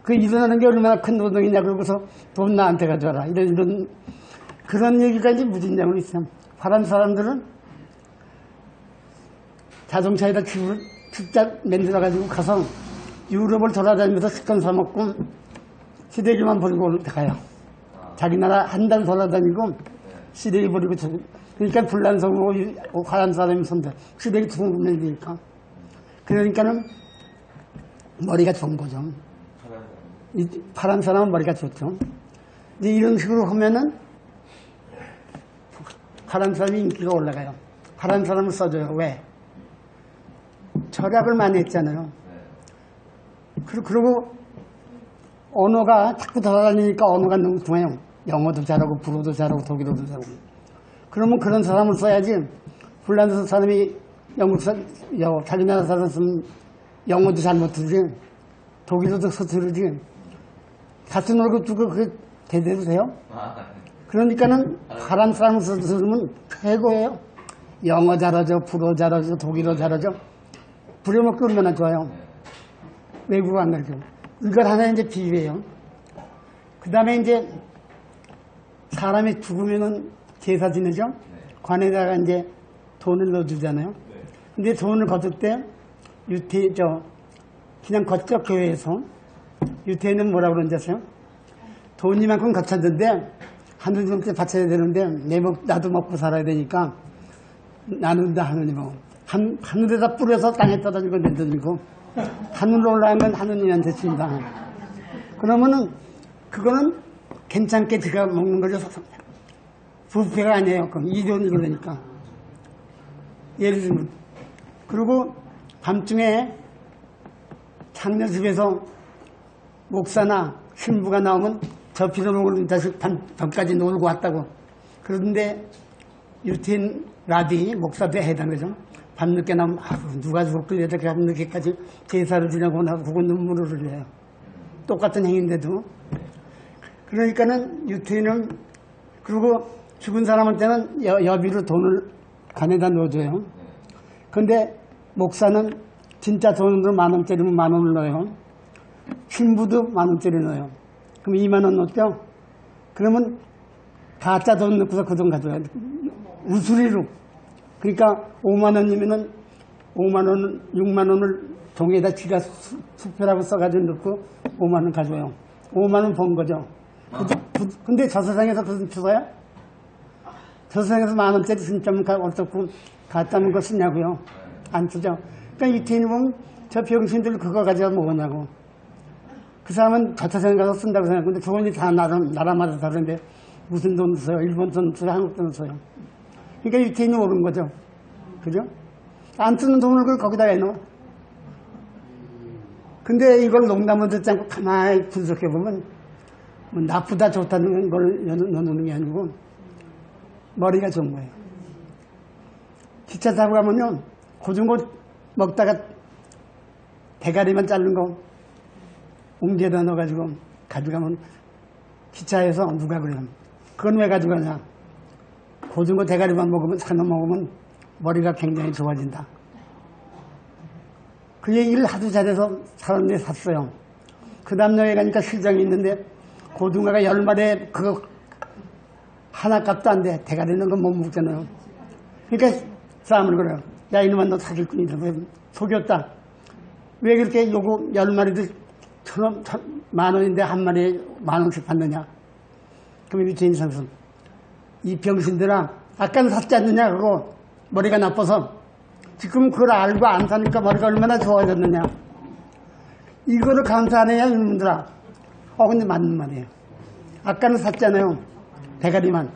그 일어나는 게 얼마나 큰 노동이냐 그러고서 돈 나한테 가져와라. 이런 그런 얘기가 이제 무진장으로 있어요. 파란 사람들은 자동차에다 숫자 만들어가지고 가서 유럽을 돌아다니면서 식권 사먹고 시래기만 버리고 가요. 자기 나라 한 달 돌아다니고 시래기 버리고 그러니까 불란서고 파란 사람이 손대 시래기 두근거리면 되니까. 그러니까는 머리가 좋은 거죠. 파란 사람은 머리가 좋죠. 이제 이런 식으로 하면은 파란 사람이 인기가 올라가요. 파란 사람을 써줘요. 왜? 절약을 많이 했잖아요. 그리고 언어가 자꾸 돌아다니니까 언어가 너무 좋아요. 영어도 잘하고 불어도 잘하고 독일어도 잘하고. 그러면 그런 사람을 써야지. 폴란드 사람이 자기 나라 사람 쓰면 영어도 잘 못하지. 독일어도 서투르지. 같은 월급 주고 그게 대대로 돼요? 그러니까는 파란 사람을 쓰면 최고예요. 영어 잘하죠, 불어 잘하죠, 독일어 잘하죠. 부려먹기 얼마나 좋아요. 외국 안 가죠. 이걸 하나 이제 비유해요. 그 다음에 이제 사람이 죽으면은 제사 지내죠? 관에다가 이제 돈을 넣어주잖아요. 근데 돈을 거둘 때 그냥 걷죠, 교회에서. 유태인은 뭐라고 그러는지 아세요? 돈이만큼 거쳤는데 하느님한테 바쳐야 되는데 나도 먹고 살아야 되니까 나눈다 하느님하고. 하늘에다 뿌려서 땅에 떨어지고 내던지고 하늘로 올라가면 하느님한테 준다. 그러면은 그거는 괜찮게 제가 먹는 거죠. 부패가 아니에요. 그럼 이돈이 그러니까. 예를 들면 그리고 밤중에 장녀집에서 목사나 신부가 나오면 저 빌어먹은 자식 밤까지 놀고 왔다고. 그런데 유태인 라비, 목사도 해당하죠. 밤늦게 나오면 누가 죽었길래 이렇게 밤늦게까지 제사를 지내고 나고 그거 눈물을 흘려요. 똑같은 행위인데도. 그러니까는 유태인은 그리고 죽은 사람한테는 여비로 돈을 간에다 넣어줘요. 근데 목사는 진짜 돈으로 10,000원짜리면 10,000원을 넣어요. 신부도 10,000원짜리 넣어요. 그럼 20,000원 넣었죠? 그러면 가짜 돈 넣고서 그 돈 가져와요. 우수리로. 그러니까 50,000원이면은 50,000원, 60,000원을 종이에다 지가 수표라고 써가지고 넣고 50,000원 가져와요. 50,000원 번 거죠. 근데 저 세상에서 그것은 주어요? 저 세상에서 10,000원짜리 진짜면 어떻고 가짜면 그거 쓰냐고요? 안 쓰죠. 그러니까 유태인이 보면 저 병신들 그거 가지고 먹었냐고. 그 사람은 저 세상에 가서 쓴다고 생각하는데 돈이 다 나라마다 다른데 무슨 돈 써요? 일본 돈 써요? 한국 돈 써요? 그러니까 유태인이 옳은 거죠. 그죠? 안 쓰는 돈을 그걸 거기다 해놓어. 근데 이걸 농담을 듣지 않고 가만히 분석해보면 뭐 나쁘다 좋다는 걸 넣는 게 아니고 머리가 좋은 거예요. 기차 타고 가면요, 고등어 먹다가 대가리만 자른 거 웅디에다 넣어가지고 가져가면 기차에서 누가 그래요? 그건 왜 가져가냐? 고등어 대가리만 먹으면, 산어 먹으면 머리가 굉장히 좋아진다. 그 얘기를 하도 잘해서 사람들이 샀어요. 그 다음날에 가니까 시장이 있는데 고등어가 10마리에 그거 하나 값도 안 돼. 대가리는 건 못 먹잖아요. 그러니까 싸움을 그래요. 야, 이놈아, 너 사기꾼이다. 속였다. 왜 그렇게 요거 10마리도 10,000원인데 한 마리에 10,000원씩 받느냐? 그럼 유태인 선수, 이 병신들아, 아까는 샀지 않느냐? 그거 머리가 나빠서. 지금 그걸 알고 안 사니까 머리가 얼마나 좋아졌느냐? 이거를 감사하느냐, 이놈들아? 근데 맞는 말이에요. 아까는 샀잖아요. 대가리만.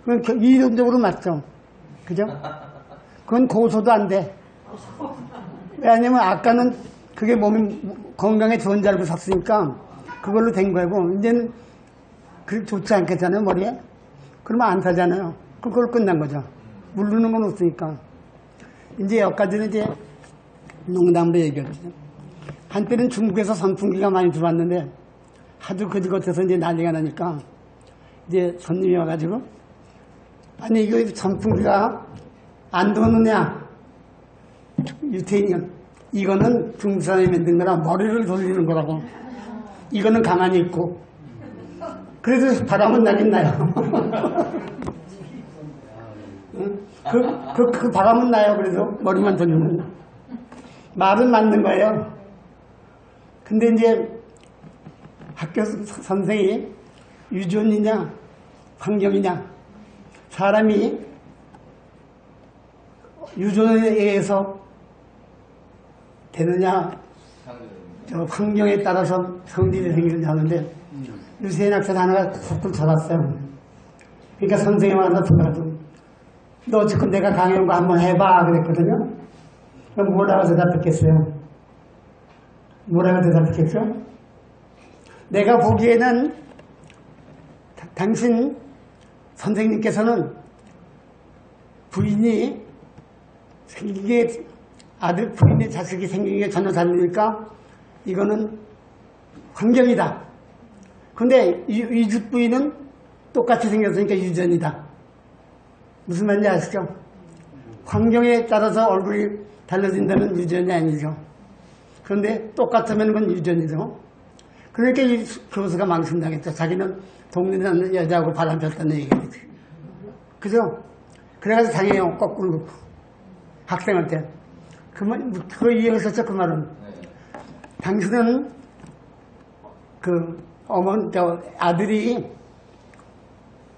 그건 이론적으로 맞죠. 그죠? 그건 고소도 안 돼. 왜냐면 아까는 그게 몸이 건강에 좋은 줄 알고 샀으니까 그걸로 된 거고, 이제는 그게 좋지 않겠잖아요, 머리에? 그러면 안 사잖아요. 그걸 끝난 거죠. 모르는 건 없으니까. 이제 여기까지는 이제 농담으로 얘기하죠. 한때는 중국에서 선풍기가 많이 들어왔는데 하도 그지 같아서 이제 난리가 나니까 이제 손님이 와가지고, 아니 이거 선풍기가 안 도느냐? 유태인이 이거는 중국 사람이 만든 거라 머리를 돌리는 거라고. 이거는 가만히 있고. 그래도 바람은 나긴 나요. 그 바람은 나요. 그래도 머리만 돌리면. 말은 맞는 거예요. 근데 이제 학교 선생이 유전이냐 환경이냐, 사람이 유전에 의해서 되느냐 저 환경에 따라서 성질이 생기는지 하는데 유세인 학생 하나가 툭툭 쳐놨어요. 그러니까 선생님한테 들어가지고 너 지금 내가 강의한 거 한번 해봐 그랬거든요. 그럼 뭐라고 대답했겠어요? 뭐라고 대답했겠죠? 내가 보기에는 당신 선생님께서는 부인이 생긴 게, 아들 부인의 자식이 생긴 게 전혀 다르니까 이거는 환경이다. 근데 이주 부인은 똑같이 생겼으니까 유전이다. 무슨 말인지 아시죠? 환경에 따라서 얼굴이 달라진다는 유전이 아니죠. 그런데 똑같으면 그건 유전이죠. 그러니까 이 교수가 망신당했죠. 자기는 동네 사는 여자하고 바람 폈다는 얘기겠지. 그죠? 그래가지고 당해요. 거꾸로 학생한테. 그거 이해를 했었죠, 그 말은. 당신은 아들이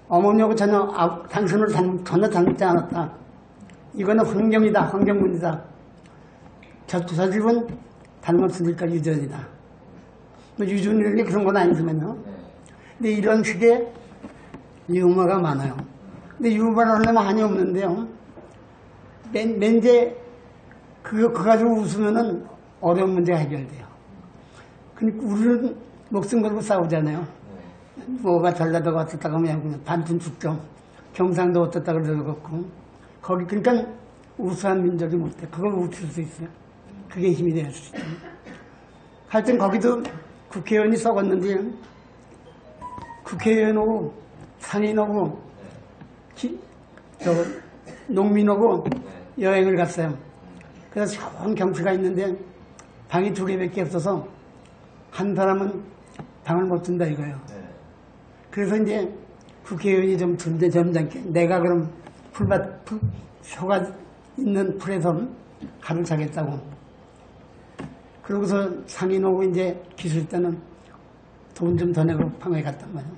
어머니하고 당신을 전혀 닮지 않았다. 이거는 환경이다, 환경문이다. 저 집은 닮았으니까 유전이다. 뭐 유전이라는 게 그런 건 아니지만요. 근데 이런 식의 유머가 많아요. 근데 유머를 하려면 한이 없는데요. 맨제 그거 가지고 웃으면은 어려운 문제가 해결돼요. 그러니까 우리는 목숨 걸고 싸우잖아요. 뭐가 전라도가 어떻다고 하면 반쯤 죽죠. 경상도 어떻다고 그러고. 거기, 그러니까 우수한 민족이 못돼. 그걸 웃을 수 있어요. 그게 힘이 될 수 있죠. 하여튼 거기도 국회의원이 썩었는데 국회의원하고 상인하고 저 농민하고 네. 여행을 갔어요. 그래서 좋은 경치가 있는데 방이 2개밖에 없어서 한 사람은 방을 못 준다 이거예요. 네. 그래서 이제 국회의원이 좀 점잖게 내가 그럼 표가 있는 풀에서 하루 자겠다고. 그러고서 상인하고 이제 기술 때는 돈 좀 더 내고 방에 갔단 말이에요.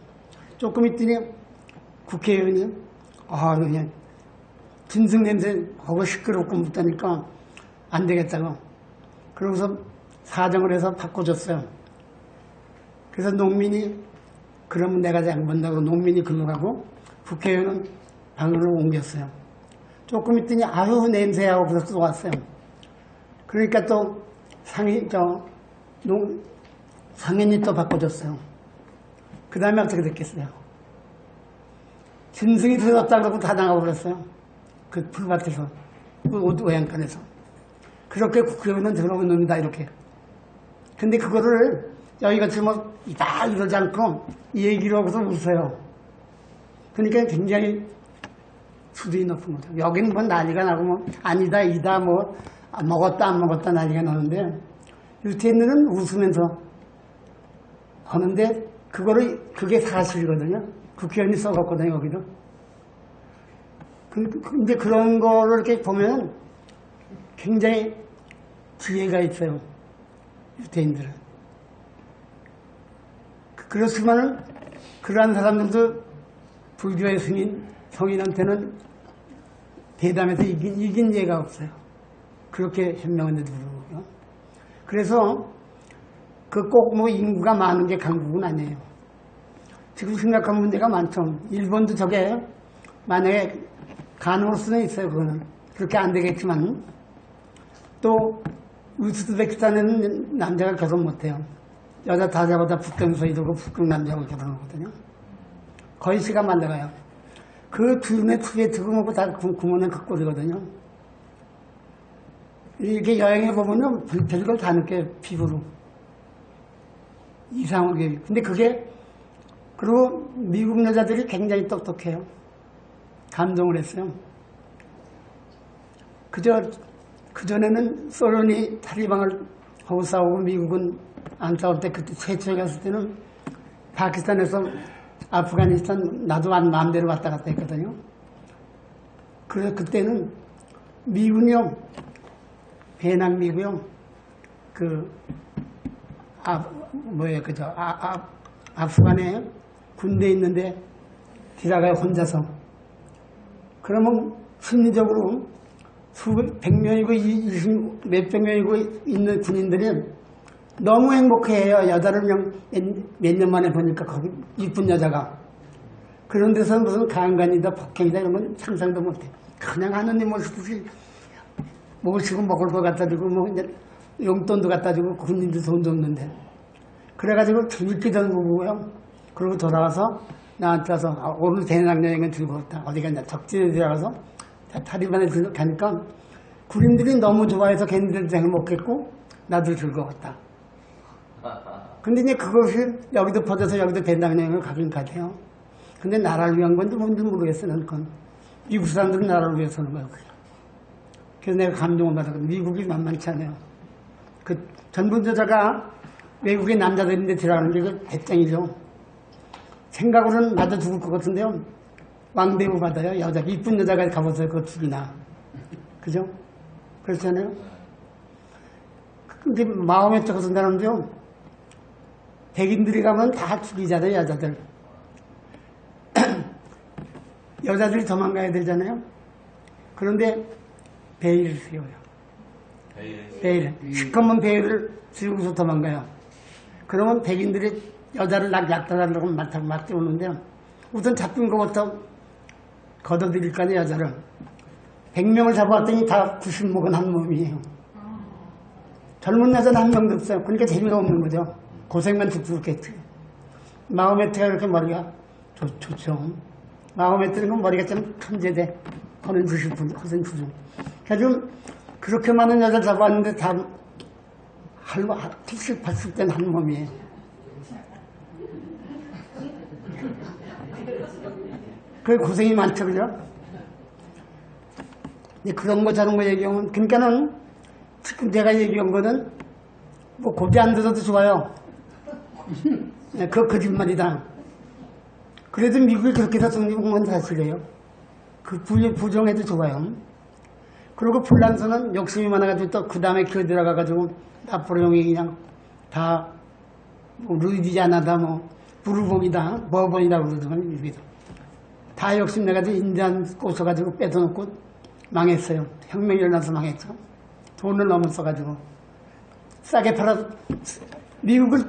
조금 있더니 국회의원이 그냥 짐승 냄새 하고 시끄럽고 묻다니까 안 되겠다고. 그러고서 사정을 해서 바꿔줬어요. 그래서 농민이 그러면 내가 잘못한다고 농민이 글로 가고 국회의원은 방으로 옮겼어요. 조금 있더니 아유 냄새하고 그래서 또 왔어요. 그러니까 또 상인이 또 바꿔줬어요. 그 다음에 어떻게 됐겠어요? 짐승이 들어갔다고 하고 다 나가버렸어요. 그 풀밭에서, 그 외양간에서. 그렇게 국회의원은 들어오는 놈이다, 이렇게. 근데 그거를 여기같이 뭐, 이러지 않고 얘기를 하고서 웃어요. 그러니까 굉장히 수준이 높은 거죠. 여기는 뭐 난리가 나고 뭐, 아니다, 이다, 뭐, 먹었다, 안 먹었다 난리가 나는데, 유태인들은 웃으면서 하는데, 그게 사실이거든요. 국회의원이 써갔거든요, 여기도. 근데 그런 거를 이렇게 보면 굉장히 지혜가 있어요. 유태인들은. 그렇지만은, 그러한 사람들도 불교의 성인한테는 대담해서 이긴 예가 없어요. 그렇게 현명한데도 불구하고. 그래서, 꼭 뭐 인구가 많은 게 강국은 아니에요. 지금 심각한 문제가 많죠. 일본도 저게 만약에 간으로 수는 있어요. 그거는 그렇게 안 되겠지만 또 우즈베키스탄에는 남자가 결혼 못해요. 여자 다 잡아다 북경서 이러고 북경 남자하고 결혼하거든요. 거의 시간 만나가요. 그 두뇌 크게 들어오고 다 구멍에 그 꼴이거든요. 이렇게 여행해 보면은 별걸 다 느껴요. 피부로. 이상하게. 근데 그리고 미국 여자들이 굉장히 똑똑해요. 감동을 했어요. 그전에는 소련이 타리방을 하고 싸우고 미국은 안 싸울 때 그때 최초에 갔을 때는 파키스탄에서 아프가니스탄 나도 마음대로 왔다 갔다 했거든요. 그래서 그때는 미군이요. 배낭미고요. 아프간에 군대 있는데 지나가요, 혼자서. 그러면 심리적으로 수백 명이고 몇백 명이고 있는 군인들이 너무 행복해해요. 여자를 그냥 몇 년 만에 보니까 거기 이쁜 여자가. 그런 데서 무슨 강간이다, 폭행이다 이런 건 상상도 못해. 그냥 하느님 모시고 먹을 거 갖다 주고 뭐 이제 용돈도 갖다 주고 군인들 돈도 없는데. 그래가지고 재밌게 된 거고요. 그러고 돌아와서 나한테 와서 오늘 대낭여행은 즐거웠다. 어디 갔냐. 적진에 들어가서 타리반에 가니까 군인들이 너무 좋아해서 걔네들도 행복했고 나도 즐거웠다. 근데 이제 그것이 여기도 퍼져서 여기도 대낭여행을 가긴 가대요. 근데 나라를 위한 건지 뭔지 모르겠어. 난 그건. 미국 사람들은 나라를 위해서 하는 거예요. 그래서 내가 감동을 받았거든. 미국이 만만치 않아요. 전부 여자가 외국의 남자들인데 들어가는 게 배짱이죠. 생각으로는 맞아 죽을 것 같은데요. 왕대우 받아요. 이쁜 여자가 가보세요. 그거 죽이나. 그죠? 그렇잖아요. 근데 마음에 적어서 사람도요. 백인들이 가면 다 죽이잖아요. 여자들. 여자들이 도망가야 되잖아요. 그런데 베일을 씌워요. 베일. 시커먼 베일을 씌우고서 도망가요. 그러면 백인들이 여자를 약탈하려고 막 뛰어오는데요. 우선 잡힌 것부터 걷어들일 거 아니에요, 여자를. 100명을 잡아왔더니 다 90목은 한 몸이에요. 젊은 여자는 한 명도 없어요. 그러니까 재미가 없는 거죠. 고생만 죽겠지. 마호메트가 그렇게 머리가 좋죠. 마호메트는 머리가 좀 천재돼. 허는 90분, 허는 90분. 그래서 그렇게 많은 여자 잡아왔는데 다 70, 80대는 한 몸이에요. 그 고생이 많죠, 그죠? 이제 그런 거 저런 거 얘기하면, 그러니까는 지금 내가 얘기한 거는 뭐 고개 안 들어도 좋아요. 네, 그거 거짓말이다. 그래도 미국이 그렇게 해서 독립한 건 사실이에요. 그 부정해도 좋아요. 그리고 프랑스는 욕심이 많아가지고 또 그 다음에 그 들어가가지고 나폴레옹이 그냥 다 뭐 루이지아나다 뭐 부르봉이다 버번이라고 그러더만 미국에서 다 욕심내가지고 인디안 꼬셔가지고 뺏어놓고 망했어요. 혁명이 일어나서 망했죠. 돈을 너무 써가지고 싸게 팔아 미국을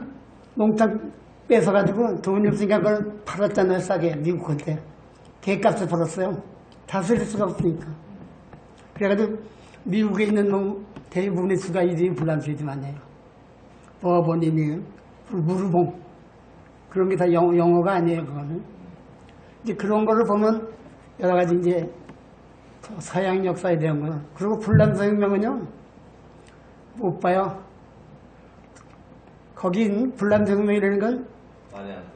농장 뺏어가지고 돈이 없으니까 그걸 팔았잖아요. 싸게 미국한테 개값에 팔았어요. 다스릴 수가 없으니까. 그래가지고 미국에 있는 뭐 대부분의 수가 이름이 불란스이지만요. 버번이니 무르봉 그런 게 다 영어가 아니에요. 그거는 이제 그런 거를 보면 여러 가지 이제 서양 역사에 대한 거는 그리고 불란서 혁명은요 못 봐요. 거긴 불란서 혁명이라는 건 많이 안 돼.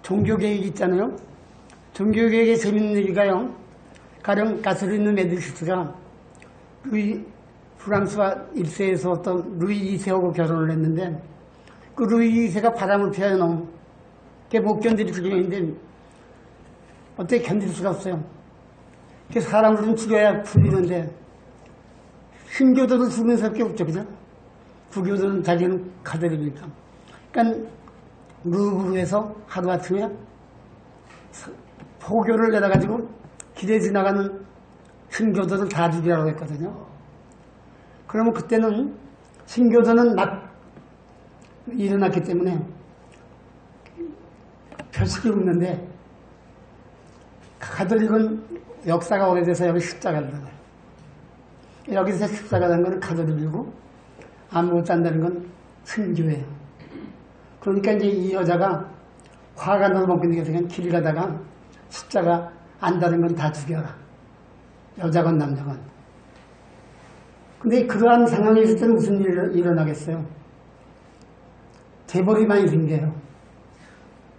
종교개혁 있잖아요. 종교개혁의 재밌는 얘기가요. 가령 가스리누 메디시스가 프랑스와 1세에서 어떤 루이 2세하고 결혼을 했는데 그 루이 2세가 바람을 피워요. 그게 못 견딜 지경인데 어떻게 견딜 수가 없어요. 그 사람을 좀 죽여야 풀리는데 신교도는 죽는 수밖에 없죠. 그죠? 부교도는 자기는 가드리니까. 그러니까 루브르에서 하루 아침에 포교를 내려가지고 길에 지나가는 신교도를 다 죽이라고 했거든요. 그러면 그때는 신교도는 일어났기 때문에 표식이 없는데 가톨릭은 역사가 오래돼서 여기 십자가를 달아요. 여기서 십자가 단 거는 가톨릭이고 아무것도 안 되는 건 신교예요. 그러니까 이제 이 여자가 화가 너무 먹게 그냥 길 가다가 십자가 안 다른 건 다 죽여라. 여자건 남자건. 근데 그러한 상황이 있을 때는 무슨 일이 일어나겠어요? 재벌이 많이 생겨요.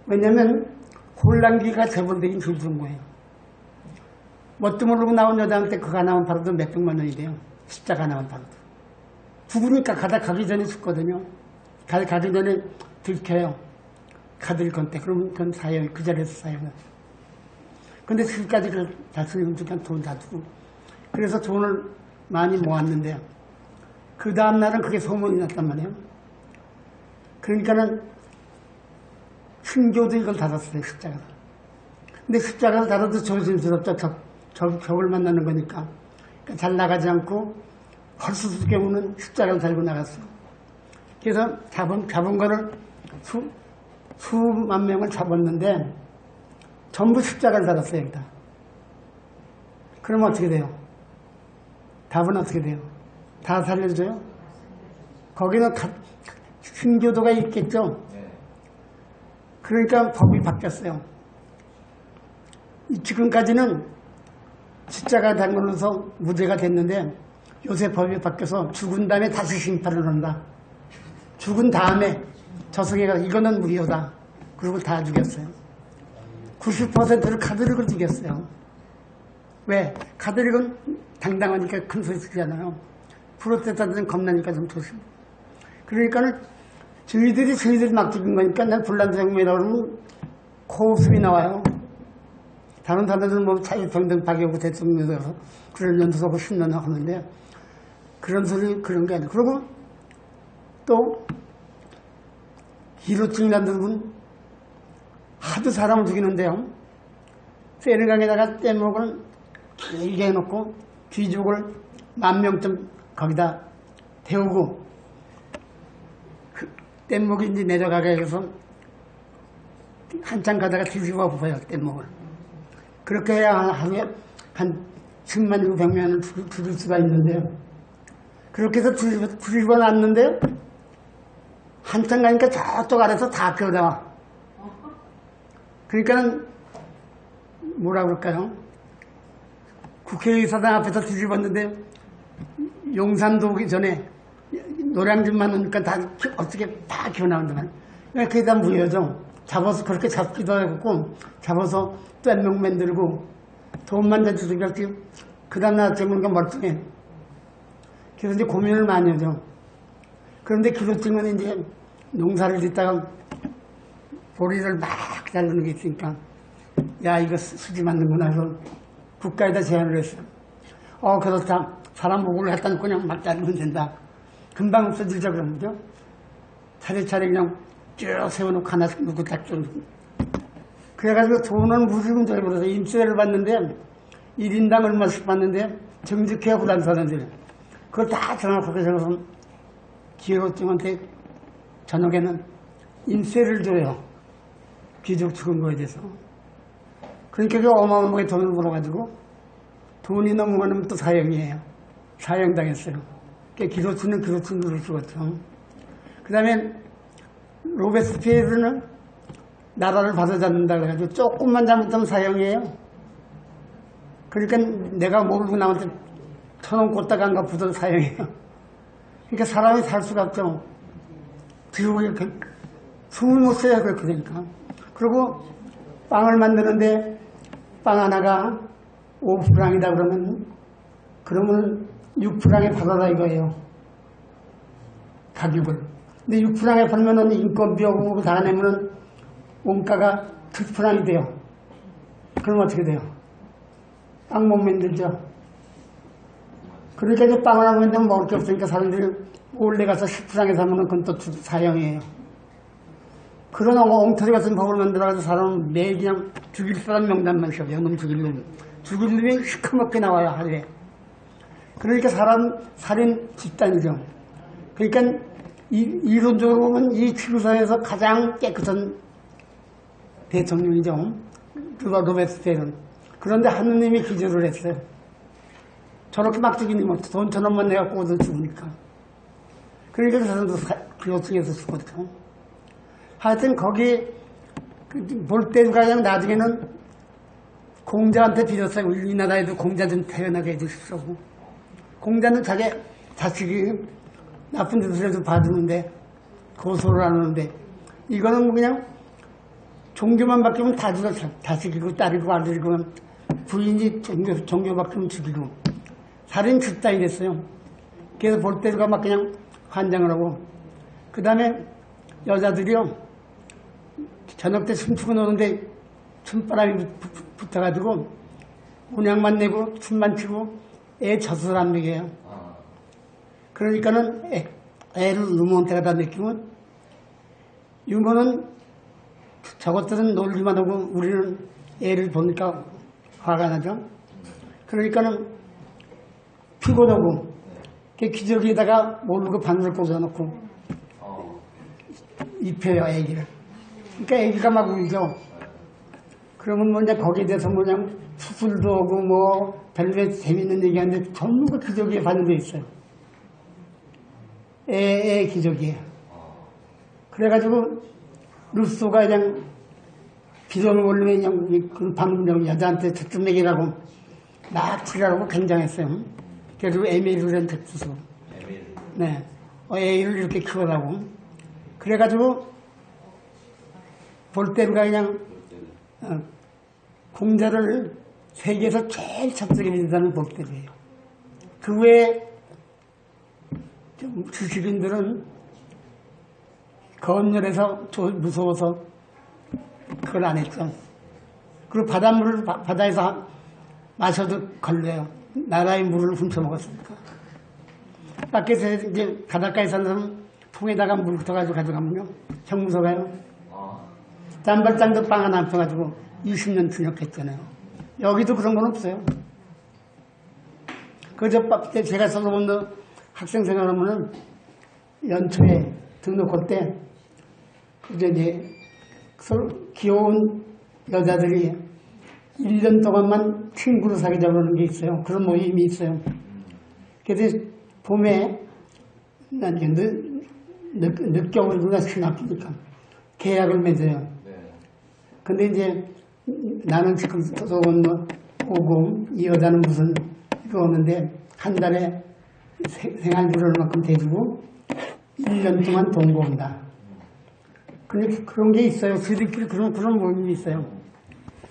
왜냐면 혼란기가 재벌되긴 줄준 거예요. 뭣도 모르고 나온 여자한테 그거 하나만 팔아도 몇백만 원이 돼요. 십자가 하나만 팔아도. 죽으니까 가기 전에 죽거든요. 가기 전에 들켜요. 가들 건데 그러면 그건 사요. 그 자리에서 사요. 근데 지금까지 다 쓰는 그냥 돈 다 두고. 그래서 돈을 많이 모았는데 그 다음날은 그게 소문이 났단 말이에요. 그러니까는 신교도 이걸 닫았어요. 십자가를. 근데 십자가를 닫아도 조심스럽죠. 적을 만나는 거니까. 그러니까 잘 나가지 않고 헐수스럽게 우는 십자가를 달고 나갔어요. 그래서 잡은 거를 수만 명을 잡았는데 전부 십자가를 달았어요. 여기다. 그러면 어떻게 돼요? 답은 어떻게 돼요? 다 살려줘요? 거기는 신교도가 있겠죠? 네. 그러니까 법이 바뀌었어요. 지금까지는 십자가 달고서 무죄가 됐는데 요새 법이 바뀌어서 죽은 다음에 다시 심판을 한다. 죽은 다음에 저승에가 이거는 무효다. 그리고 다 죽였어요. 90%를 가톨릭을 죽였어요. 왜? 가톨릭은 당당하니까 큰 소리 치잖아요. 프로테스탄트는 겁나니까 좀 조심. 그러니까는 저희들이 막 죽인 거니까 난 불란서 혁명이라고 그러면 코웃음이 나와요. 다른 사람들은 뭐 자유평등 박영구 대통령에서 그런 연두서고 신년을 하는데 그런 소리 그런 게 아니에요. 그리고 또 기로증이라는 분 하도 사람을 죽이는데요. 세르강에다가 뗏목을 길게 해놓고 귀족을 10,000명쯤 거기다 태우고 그 뗏목이 이제 내려가게 해서 한참 가다가 뒤집어 엎어요. 뗏목을. 그렇게 해야 하루에 한 10만 600명을 죽일 수가 있는데요. 그렇게 해서 뒤집어 놨는데 한참 가니까 저쪽 아래서 다 껴나와. 그러니까는 뭐라 그럴까요? 국회의사당 앞에서 뒤집었는데 용산도 오기 전에 노량진만 오니까 다 어떻게 다 기어나온다만. 그게 다 무효죠. 잡아서 그렇게 잡기도 하고 잡아서 뗏목 만들고 돈만 대주기까지 그 다음날 찍는 게 멀쩡해. 그래서 이제 고민을 많이 하죠. 그런데 기도 찍으면 이제 농사를 짓다가 보리를 막 자르는 게 있으니까 야 이거 수지 맞는구나 해서 국가에다 제안을 했어요. 그렇다. 사람 보고를 했다 놓고 그냥 막 자르면 된다. 금방 없어지죠 그러면요. 차례차례 그냥 쭉 세워놓고 하나씩 놓고 딱 좀. 그래가지고 돈은 무지금 잘 벌어서 임세를 받는데 1인당 얼마씩 받는데 정직해야 후단사는데 그걸 다 정확하게 적어서 기회로증한테 저녁에는 임세를 줘요. 귀족 죽은 거에 대해서. 그러니까 그 어마어마하게 돈을 벌어가지고 돈이 너무 많으면 또 사형이에요. 사형당했어요. 그러니까 기도치는 기도치는 죽었죠. 그 다음에 로베스피에르는 나라를 받아잡는다 그래가지고 조금만 잘못하면 사형이에요. 그러니까 내가 모르고 남한테 1,000원 꽂다가 안 갚고도 사형이에요. 그러니까 사람이 살 수가 없죠. 그리고 이렇게 숨을 못 쉬어야 그렇게 되니까. 그리고 빵을 만드는데 빵 하나가 5프랑이다 그러면 6프랑에 팔아라 이거예요. 가격을. 근데 6프랑에 팔면은 인건비하고 다 내면은 원가가 2프랑이 돼요. 그럼 어떻게 돼요? 빵 못 만들죠. 그러니까 이제 빵을 하고 있는데 먹을 게 없으니까 사람들이 원래 가서 10프랑에 사면은 그건 또 사형이에요. 그런 엉터리 같은 법을 만들어가지고 사람은 매일 그냥 죽일 사람 명단만 씌워요. 놈 죽일 놈. 죽일 놈이 시커멓게 나와요, 하루에. 그러니까 살인 집단이죠. 그러니까 이론적으로 보면 이 지구상에서 가장 깨끗한 대통령이죠. 로베스피에르는. 그런데 하느님이 기절을 했어요. 저렇게 막 죽이니 뭐 돈 1,000원만 내갖고 오든 죽으니까. 그러니까 그 사람도 기호층에서 죽었죠. 하여튼 거기 볼테르가 그냥 나중에는 공자한테 빌었어요. 이 나라에도 공자 좀 태어나게 해주십시오. 공자는 자기 자식이 나쁜 짓을 해도 봐주는데 고소를 안 하는데 이거는 뭐 그냥 종교만 바뀌면 다 죽어. 자식이고 딸이고 아들이고 부인이 종교 바뀌면 죽이고 살인 집단이 됐어요. 그래서 볼테르가 막 그냥 환장을 하고 그 다음에 여자들이요 저녁 때 춤추고 노는데 춤바람이 붙어가지고 혼약만 내고 춤만 추고 애 젖을 안 먹여요. 그러니까는 애를 유모한테가 다 느끼면 유모는 저것들은 놀기만 하고 우리는 애를 보니까 화가 나죠. 그러니까는 피곤하고 기저귀에다가 모르고 바늘을 꽂아놓고 입혀요 애기를. 그러니까 애기가 막 울죠. 그러면 뭐 이제 거기에 대해서 뭐 그냥 수술도 하고 뭐 별로 재밌는 얘기하는데 전부 그 기저귀에 바늘이 있어요. 애 기저귀에. 그래가지고 루소가 그냥 비전을 올리면 그냥 방금 여자한테 특급 얘기라고 막 치라고 굉장했어요. 그래서 에밀을 주소. 네. 애를 이렇게 키워라고. 그래가지고 볼테르가 그냥 공자를 세계에서 제일 첩적이 믿는다는 볼테르예요. 그 외에 주식인들은 검열해서 무서워서 그걸 안 했죠. 그리고 바닷물을 바다에서 마셔도 걸려요. 나라의 물을 훔쳐먹었으니까. 밖에서 이제 바닷가에 사는 사람은 통에다가 물 붙어가지고 가져가면요. 형무소 가요. 짬발장도 빵 하나 합쳐가지고 20년 투력했잖아요. 여기도 그런 건 없어요. 그저 때 제가 써본 학생 생활하면은 연초에 등록할 때 이제 서로 귀여운 여자들이 1년 동안만 친구로 사귀자 그러는 게 있어요. 그런 모임이 있어요. 그래서 봄에 난 늦겨울이구나 신학기니까 계약을 맺어요. 근데 이제 나는 지금 소속은 오고 이 여자는 무슨 이거 오는데 한 달에 생활비를 얼마큼 대주고 1년 동안 돈 모은다. 근데 그런 게 있어요. 저희들끼리 그런 모임이 있어요.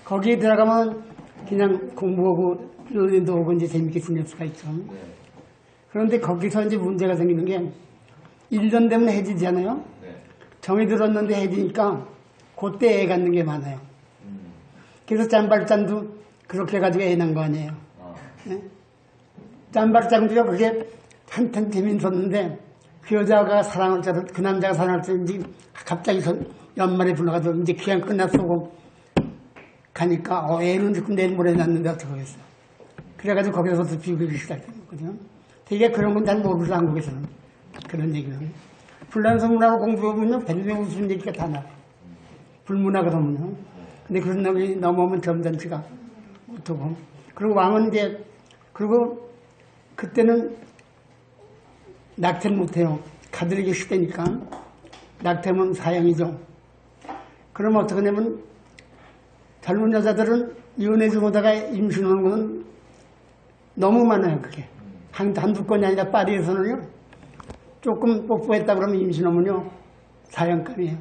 거기에 들어가면 그냥 공부하고 연애도 오고 이제 재밌게 지낼 수가 있죠. 네. 그런데 거기서 이제 문제가 생기는 게 1년 되면 해지잖아요. 네. 정이 들었는데 해지니까 그때 애 갖는 게 많아요. 그래서 짠발짠도 그렇게 해가지고 애 낳은 거 아니에요. 네? 짠발짠도요 그게 한참 재밌었는데 그 여자가 사랑을 짜서 그 남자가 사랑을 짜는지 갑자기 연말에 불러가지고 이제 기한 끝났고 가니까 애는 지금 내일 모레 낳는데 어떻게 하겠어. 그래가지고 거기서부터 비교를 시작했거든요. 되게 그런 건 잘 모르죠 한국에서는. 그런 얘기는. 불란서 문화를 공부해보면 별로 무슨 얘기가 다 나와요. 불문하거든요. 근데 그런 놈이 넘어오면 점잖지가 못하고. 그리고 왕은 이제, 그리고 그때는 낙태를 못해요. 가들이기 시대니까. 낙태면 사형이죠. 그럼 어떻게 하냐면 젊은 여자들은 이혼해주고 다가 임신하는 거는 너무 많아요, 그게. 한두 건이 아니라 파리에서는요, 조금 뽀뽀했다 그러면 임신하면요, 사형감이에요.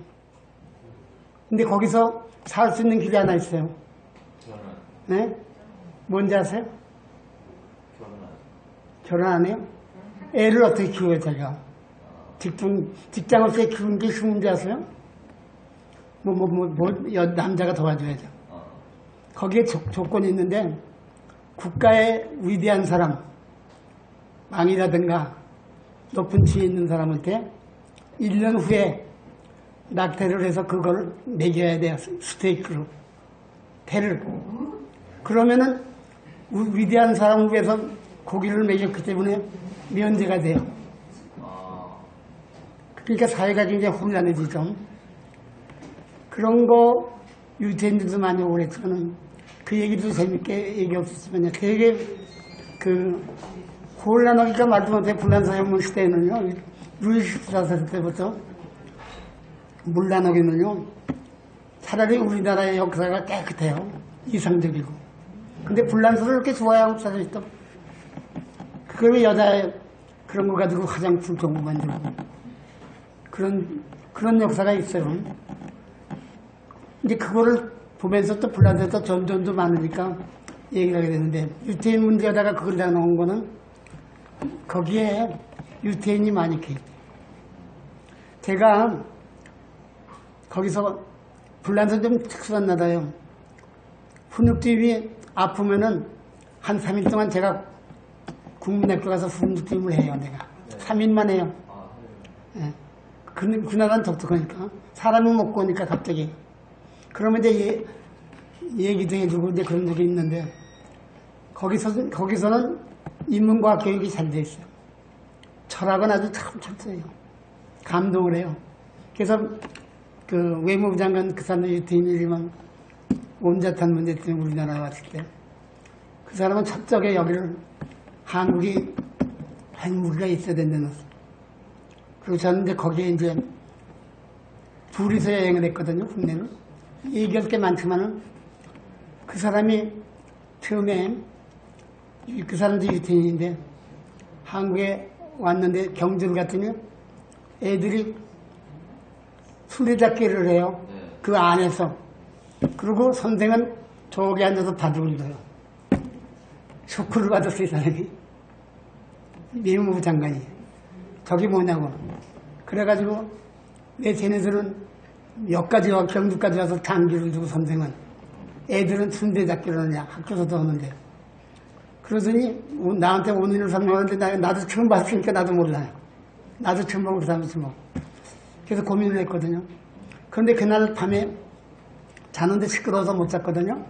근데 거기서 살 수 있는 길이 하나 있어요. 네? 뭔지 아세요? 결혼 안 해요? 애를 어떻게 키워요, 자기가? 직장 없이 키우는 게 쉬운지 아세요? 남자가 도와줘야죠. 거기에 조건이 있는데, 국가의 위대한 사람, 왕이라든가 높은 지위 있는 사람한테 1년 후에 낙태를 해서 그걸 먹여야 돼요. 스테이크로. 태를. 그러면은 위대한 사람을 위해서 고기를 먹였기 때문에 면제가 돼요. 그러니까 사회가 굉장히 혼란해지죠. 그런 거 유태인들도 많이 오고 그랬지만 그 얘기도 재밌게 얘기 없었으면 되게 곤란하기가 말도 못해. 불란서혁명 시대에는요, 루이 14세 때부터 물란하기는요, 차라리 우리나라의 역사가 깨끗해요. 이상적이고. 근데 불란서를 이렇게 좋아해요, 한국 사람이 또. 그걸 여자 그런 거 가지고 화장품 정보 만들고. 그런 역사가 있어요. 이제 그거를 보면서 또 불란서도 전전도 많으니까 얘기를 하게 되는데, 유태인 문제에다가 그걸 다 넣은 거는 거기에 유태인이 많이 있어요. 제가 거기서 불란서 좀 특수한 나라예요. 훈육주임이 아프면은 한 3일 동안 제가 국민학교 가서 훈육주임을 해요, 내가. 3일만 해요. 네. 그 나라는 독특하니까. 사람이 먹고 오니까 갑자기. 그러면 이제 얘기도 해주고 이제 그런 적이 있는데, 거기서는 인문과학 교육이 잘 돼 있어요. 철학은 아주 참 철저해요. 감동을 해요. 그래서 그 외무부 장관 그 사람도 유태인이지만 온자탄 문제 때문에 우리나라에 왔을 때 그 사람은 첫적에 여기를 한국이 핵무기가 있어야 된다는 거죠. 그리고 저는 이제 거기에 이제 둘이서 여행을 했거든요, 국내는. 얘기할 게 많지만은 그 사람이 처음에 그 사람도 유태인인데 한국에 왔는데 경주를 갔더니 애들이 술래잡기를 해요. 그 안에서. 그리고 선생은 저기 앉아서 바둑을 둬요. 쇼크를 받았어요, 이 사람이. 외무부 장관이. 저기 뭐냐고. 그래가지고 왜 쟤네들은 여기까지 와, 경주까지 와서 장기를 두고 선생은 애들은 순대잡기를 하느냐, 학교에서도 하는데. 그러더니 나한테 원인을 설명하는데 나도 처음 봤으니까 나도 몰라요. 나도 처음 보고 그 사람이지 뭐. 그래서 고민을 했거든요. 그런데 그날 밤에 자는데 시끄러워서 못 잤거든요.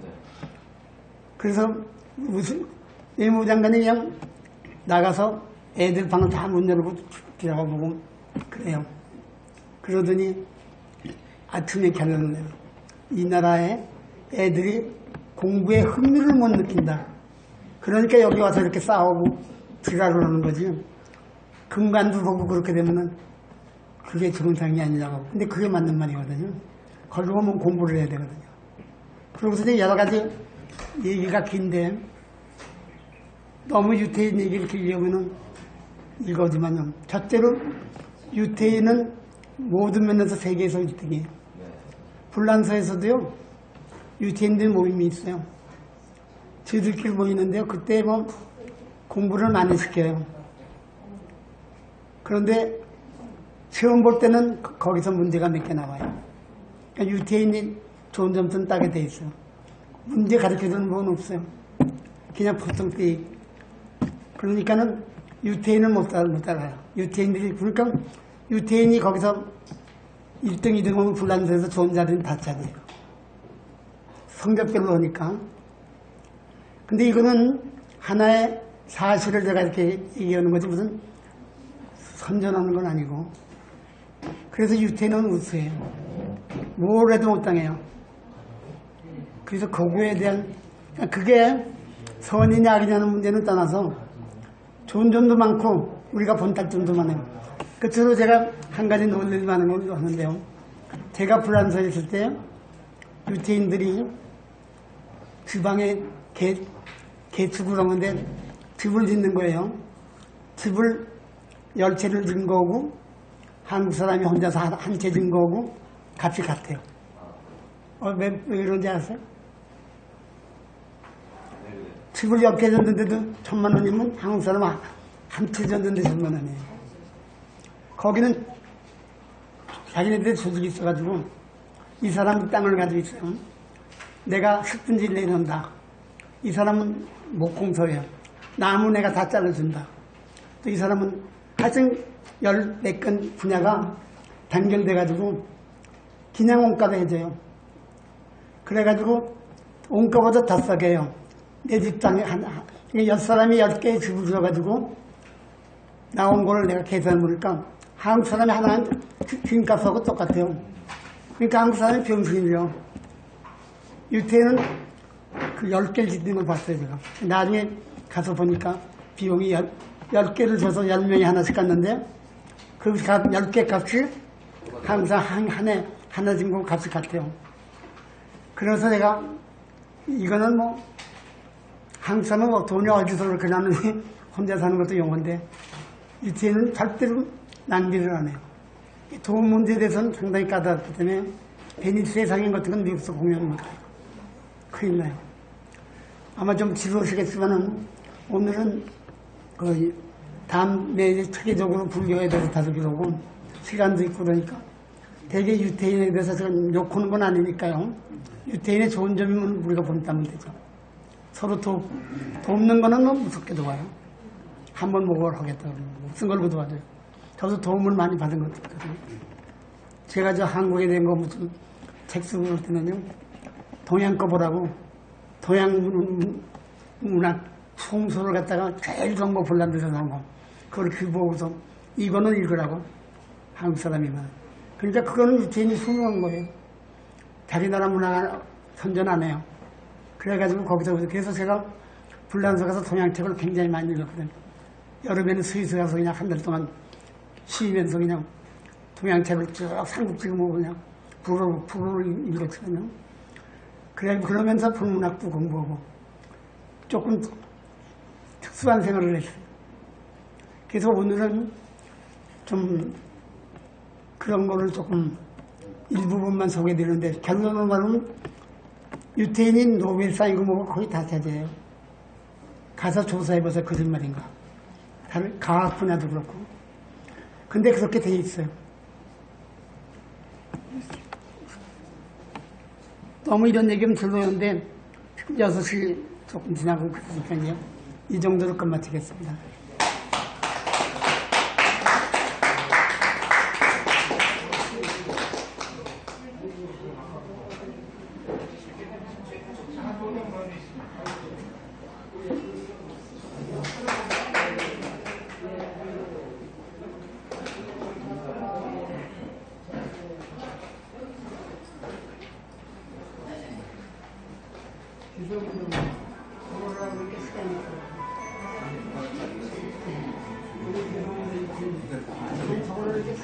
그래서 외무부 장관이 그냥 나가서 애들 방을 다 문 열고 들어가 보고 그래요. 그러더니 아침에 결론을 내요. 이 나라에 애들이 공부에 흥미를 못 느낀다. 그러니까 여기 와서 이렇게 싸우고 지랄을 하는 거지. 금관도 보고 그렇게 되면은 그게 정상이 아니라고. 근데 그게 맞는 말이거든요. 거기 보면 공부를 해야 되거든요. 그러고서 이제 여러 가지 얘기가 긴데 너무 유태인 얘기를 길려면은 이거지만요. 첫째로 유태인은 모든 면에서 세계에서 1등이에요. 불란서에서도요. 유태인들 모임이 있어요. 저희들끼리 모이는데요. 그때 뭐 공부를 많이 시켜요. 그런데 시험 볼 때는 거기서 문제가 몇 개 나와요. 그러니까 유태인이 좋은 점수는 따게 돼 있어요. 문제 가르쳐주는 건 없어요. 그냥 보통 때. 그러니까는 유태인을 못 따라요. 유태인들이, 그러니까 유태인이 거기서 1등, 2등 하면 불란서에서 좋은 자리는 다 차지해요. 성적별로 하니까. 근데 이거는 하나의 사실을 제가 이렇게 얘기하는 거지 무슨 선전하는 건 아니고. 그래서 유태인은 우수해요. 뭘 해도 못 당해요. 그래서 거구에 대한, 그게 선이냐 악이냐는 문제는 떠나서 좋은 점도 많고 우리가 본탈 점도 많아요. 끝으로 제가 한 가지 논리를 많은 걸 하는데요. 제가 불란서에 있을 때 유태인들이 지방에 개축을 하는데 집을 짓는 거예요. 집을 10채를 짓는 거고 한국 사람이 혼자서 한 채 짓는 거고 값이 같아요. 왜 이런지 아세요? 집을 10개 졌는데도 1,000만 원이면 한국 사람 한 채 졌는데 1,000만 원이에요. 거기는 자기네들 조직이 있어가지고 이 사람 땅을 가지고 있어요. 내가 10분 진례를 한다. 이 사람은 목공소예요. 나무 내가 다 잘라준다. 또 이 사람은 하여튼 14건 분야가 단결돼가지고 그냥 원가로 해줘요. 그래가지고 원가보다 더 싸게 해요. 내 집 땅에 열 사람이 10개의 집을 줘가지고 나온 거를 내가 계산해 보니까 한국 사람이 하나는 주인값하고 똑같아요. 그러니까 한국 사람이 병신이죠. 유태인은 그 10개를 짓는 걸 봤어요, 제가. 나중에 가서 보니까 비용이 10개를 줘서 10명이 하나씩 갔는데 그 10개 값이 항상 한 해 하나 짓는 거 값이 같아요. 그래서 내가 이거는 뭐 한국 사람은 뭐 돈이 어디서 그렇게 나누니 혼자 사는 것도 용어인데 유태인은 절대로 낭비를 안 해요. 돈 문제에 대해서는 상당히 까다롭기 때문에 베니스의 상인 같은 건 미국에서 공연을 못해요. 큰일 나요. 아마 좀 지루하시겠지만은 오늘은 그 다음 매일 체계적으로 불교에 대해서 다루기로 하고 시간도 있고 그러니까 대개 유태인에 대해서 지금 욕하는 건 아니니까요. 유태인의 좋은 점이면 우리가 본다면 되죠. 서로 돕는 거는 뭐 무섭게 도와요. 한번 목을 하겠다 그러면 무슨 걸로 도와줘요. 저도 도움을 많이 받은 것도 있거든요. 제가 저 한국에 대한 거 무슨 책 쓰고 그럴 때는요. 동양 거 보라고 동양 문학 송소를 갖다가 제일 좋은 거 폴란드에서 나온 거 그걸 보고서 이거는 읽으라고 한국 사람이면 그러니까 그거는 유태인이 수능한 거예요. 자기 나라 문화 선전 안 해요. 그래가지고 거기서 그래서 제가 불란서 가서 동양책을 굉장히 많이 읽었거든요. 여름에는 스위스 가서 그냥 한 달 동안 쉬면서 그냥 동양책을 쭉 삼국지고 뭐 그냥 불어를 읽었거든요. 그러면서 불문학도 공부하고 조금 특수한 생활을 했어요. 그래서 오늘은 좀 그런 거를 조금 일부분만 소개드리는데 결론으로 말하면 유태인이 노벨상이고 뭐고 거의 다 차지해요. 가서 조사해봐서 거짓말인가. 다른 과학 분야도 그렇고. 근데 그렇게 돼 있어요. 너무 이런 얘기는 들려오는데 6시 조금 지나고 그러니까요. 이 정도로 끝마치겠습니다. 저거를 이렇게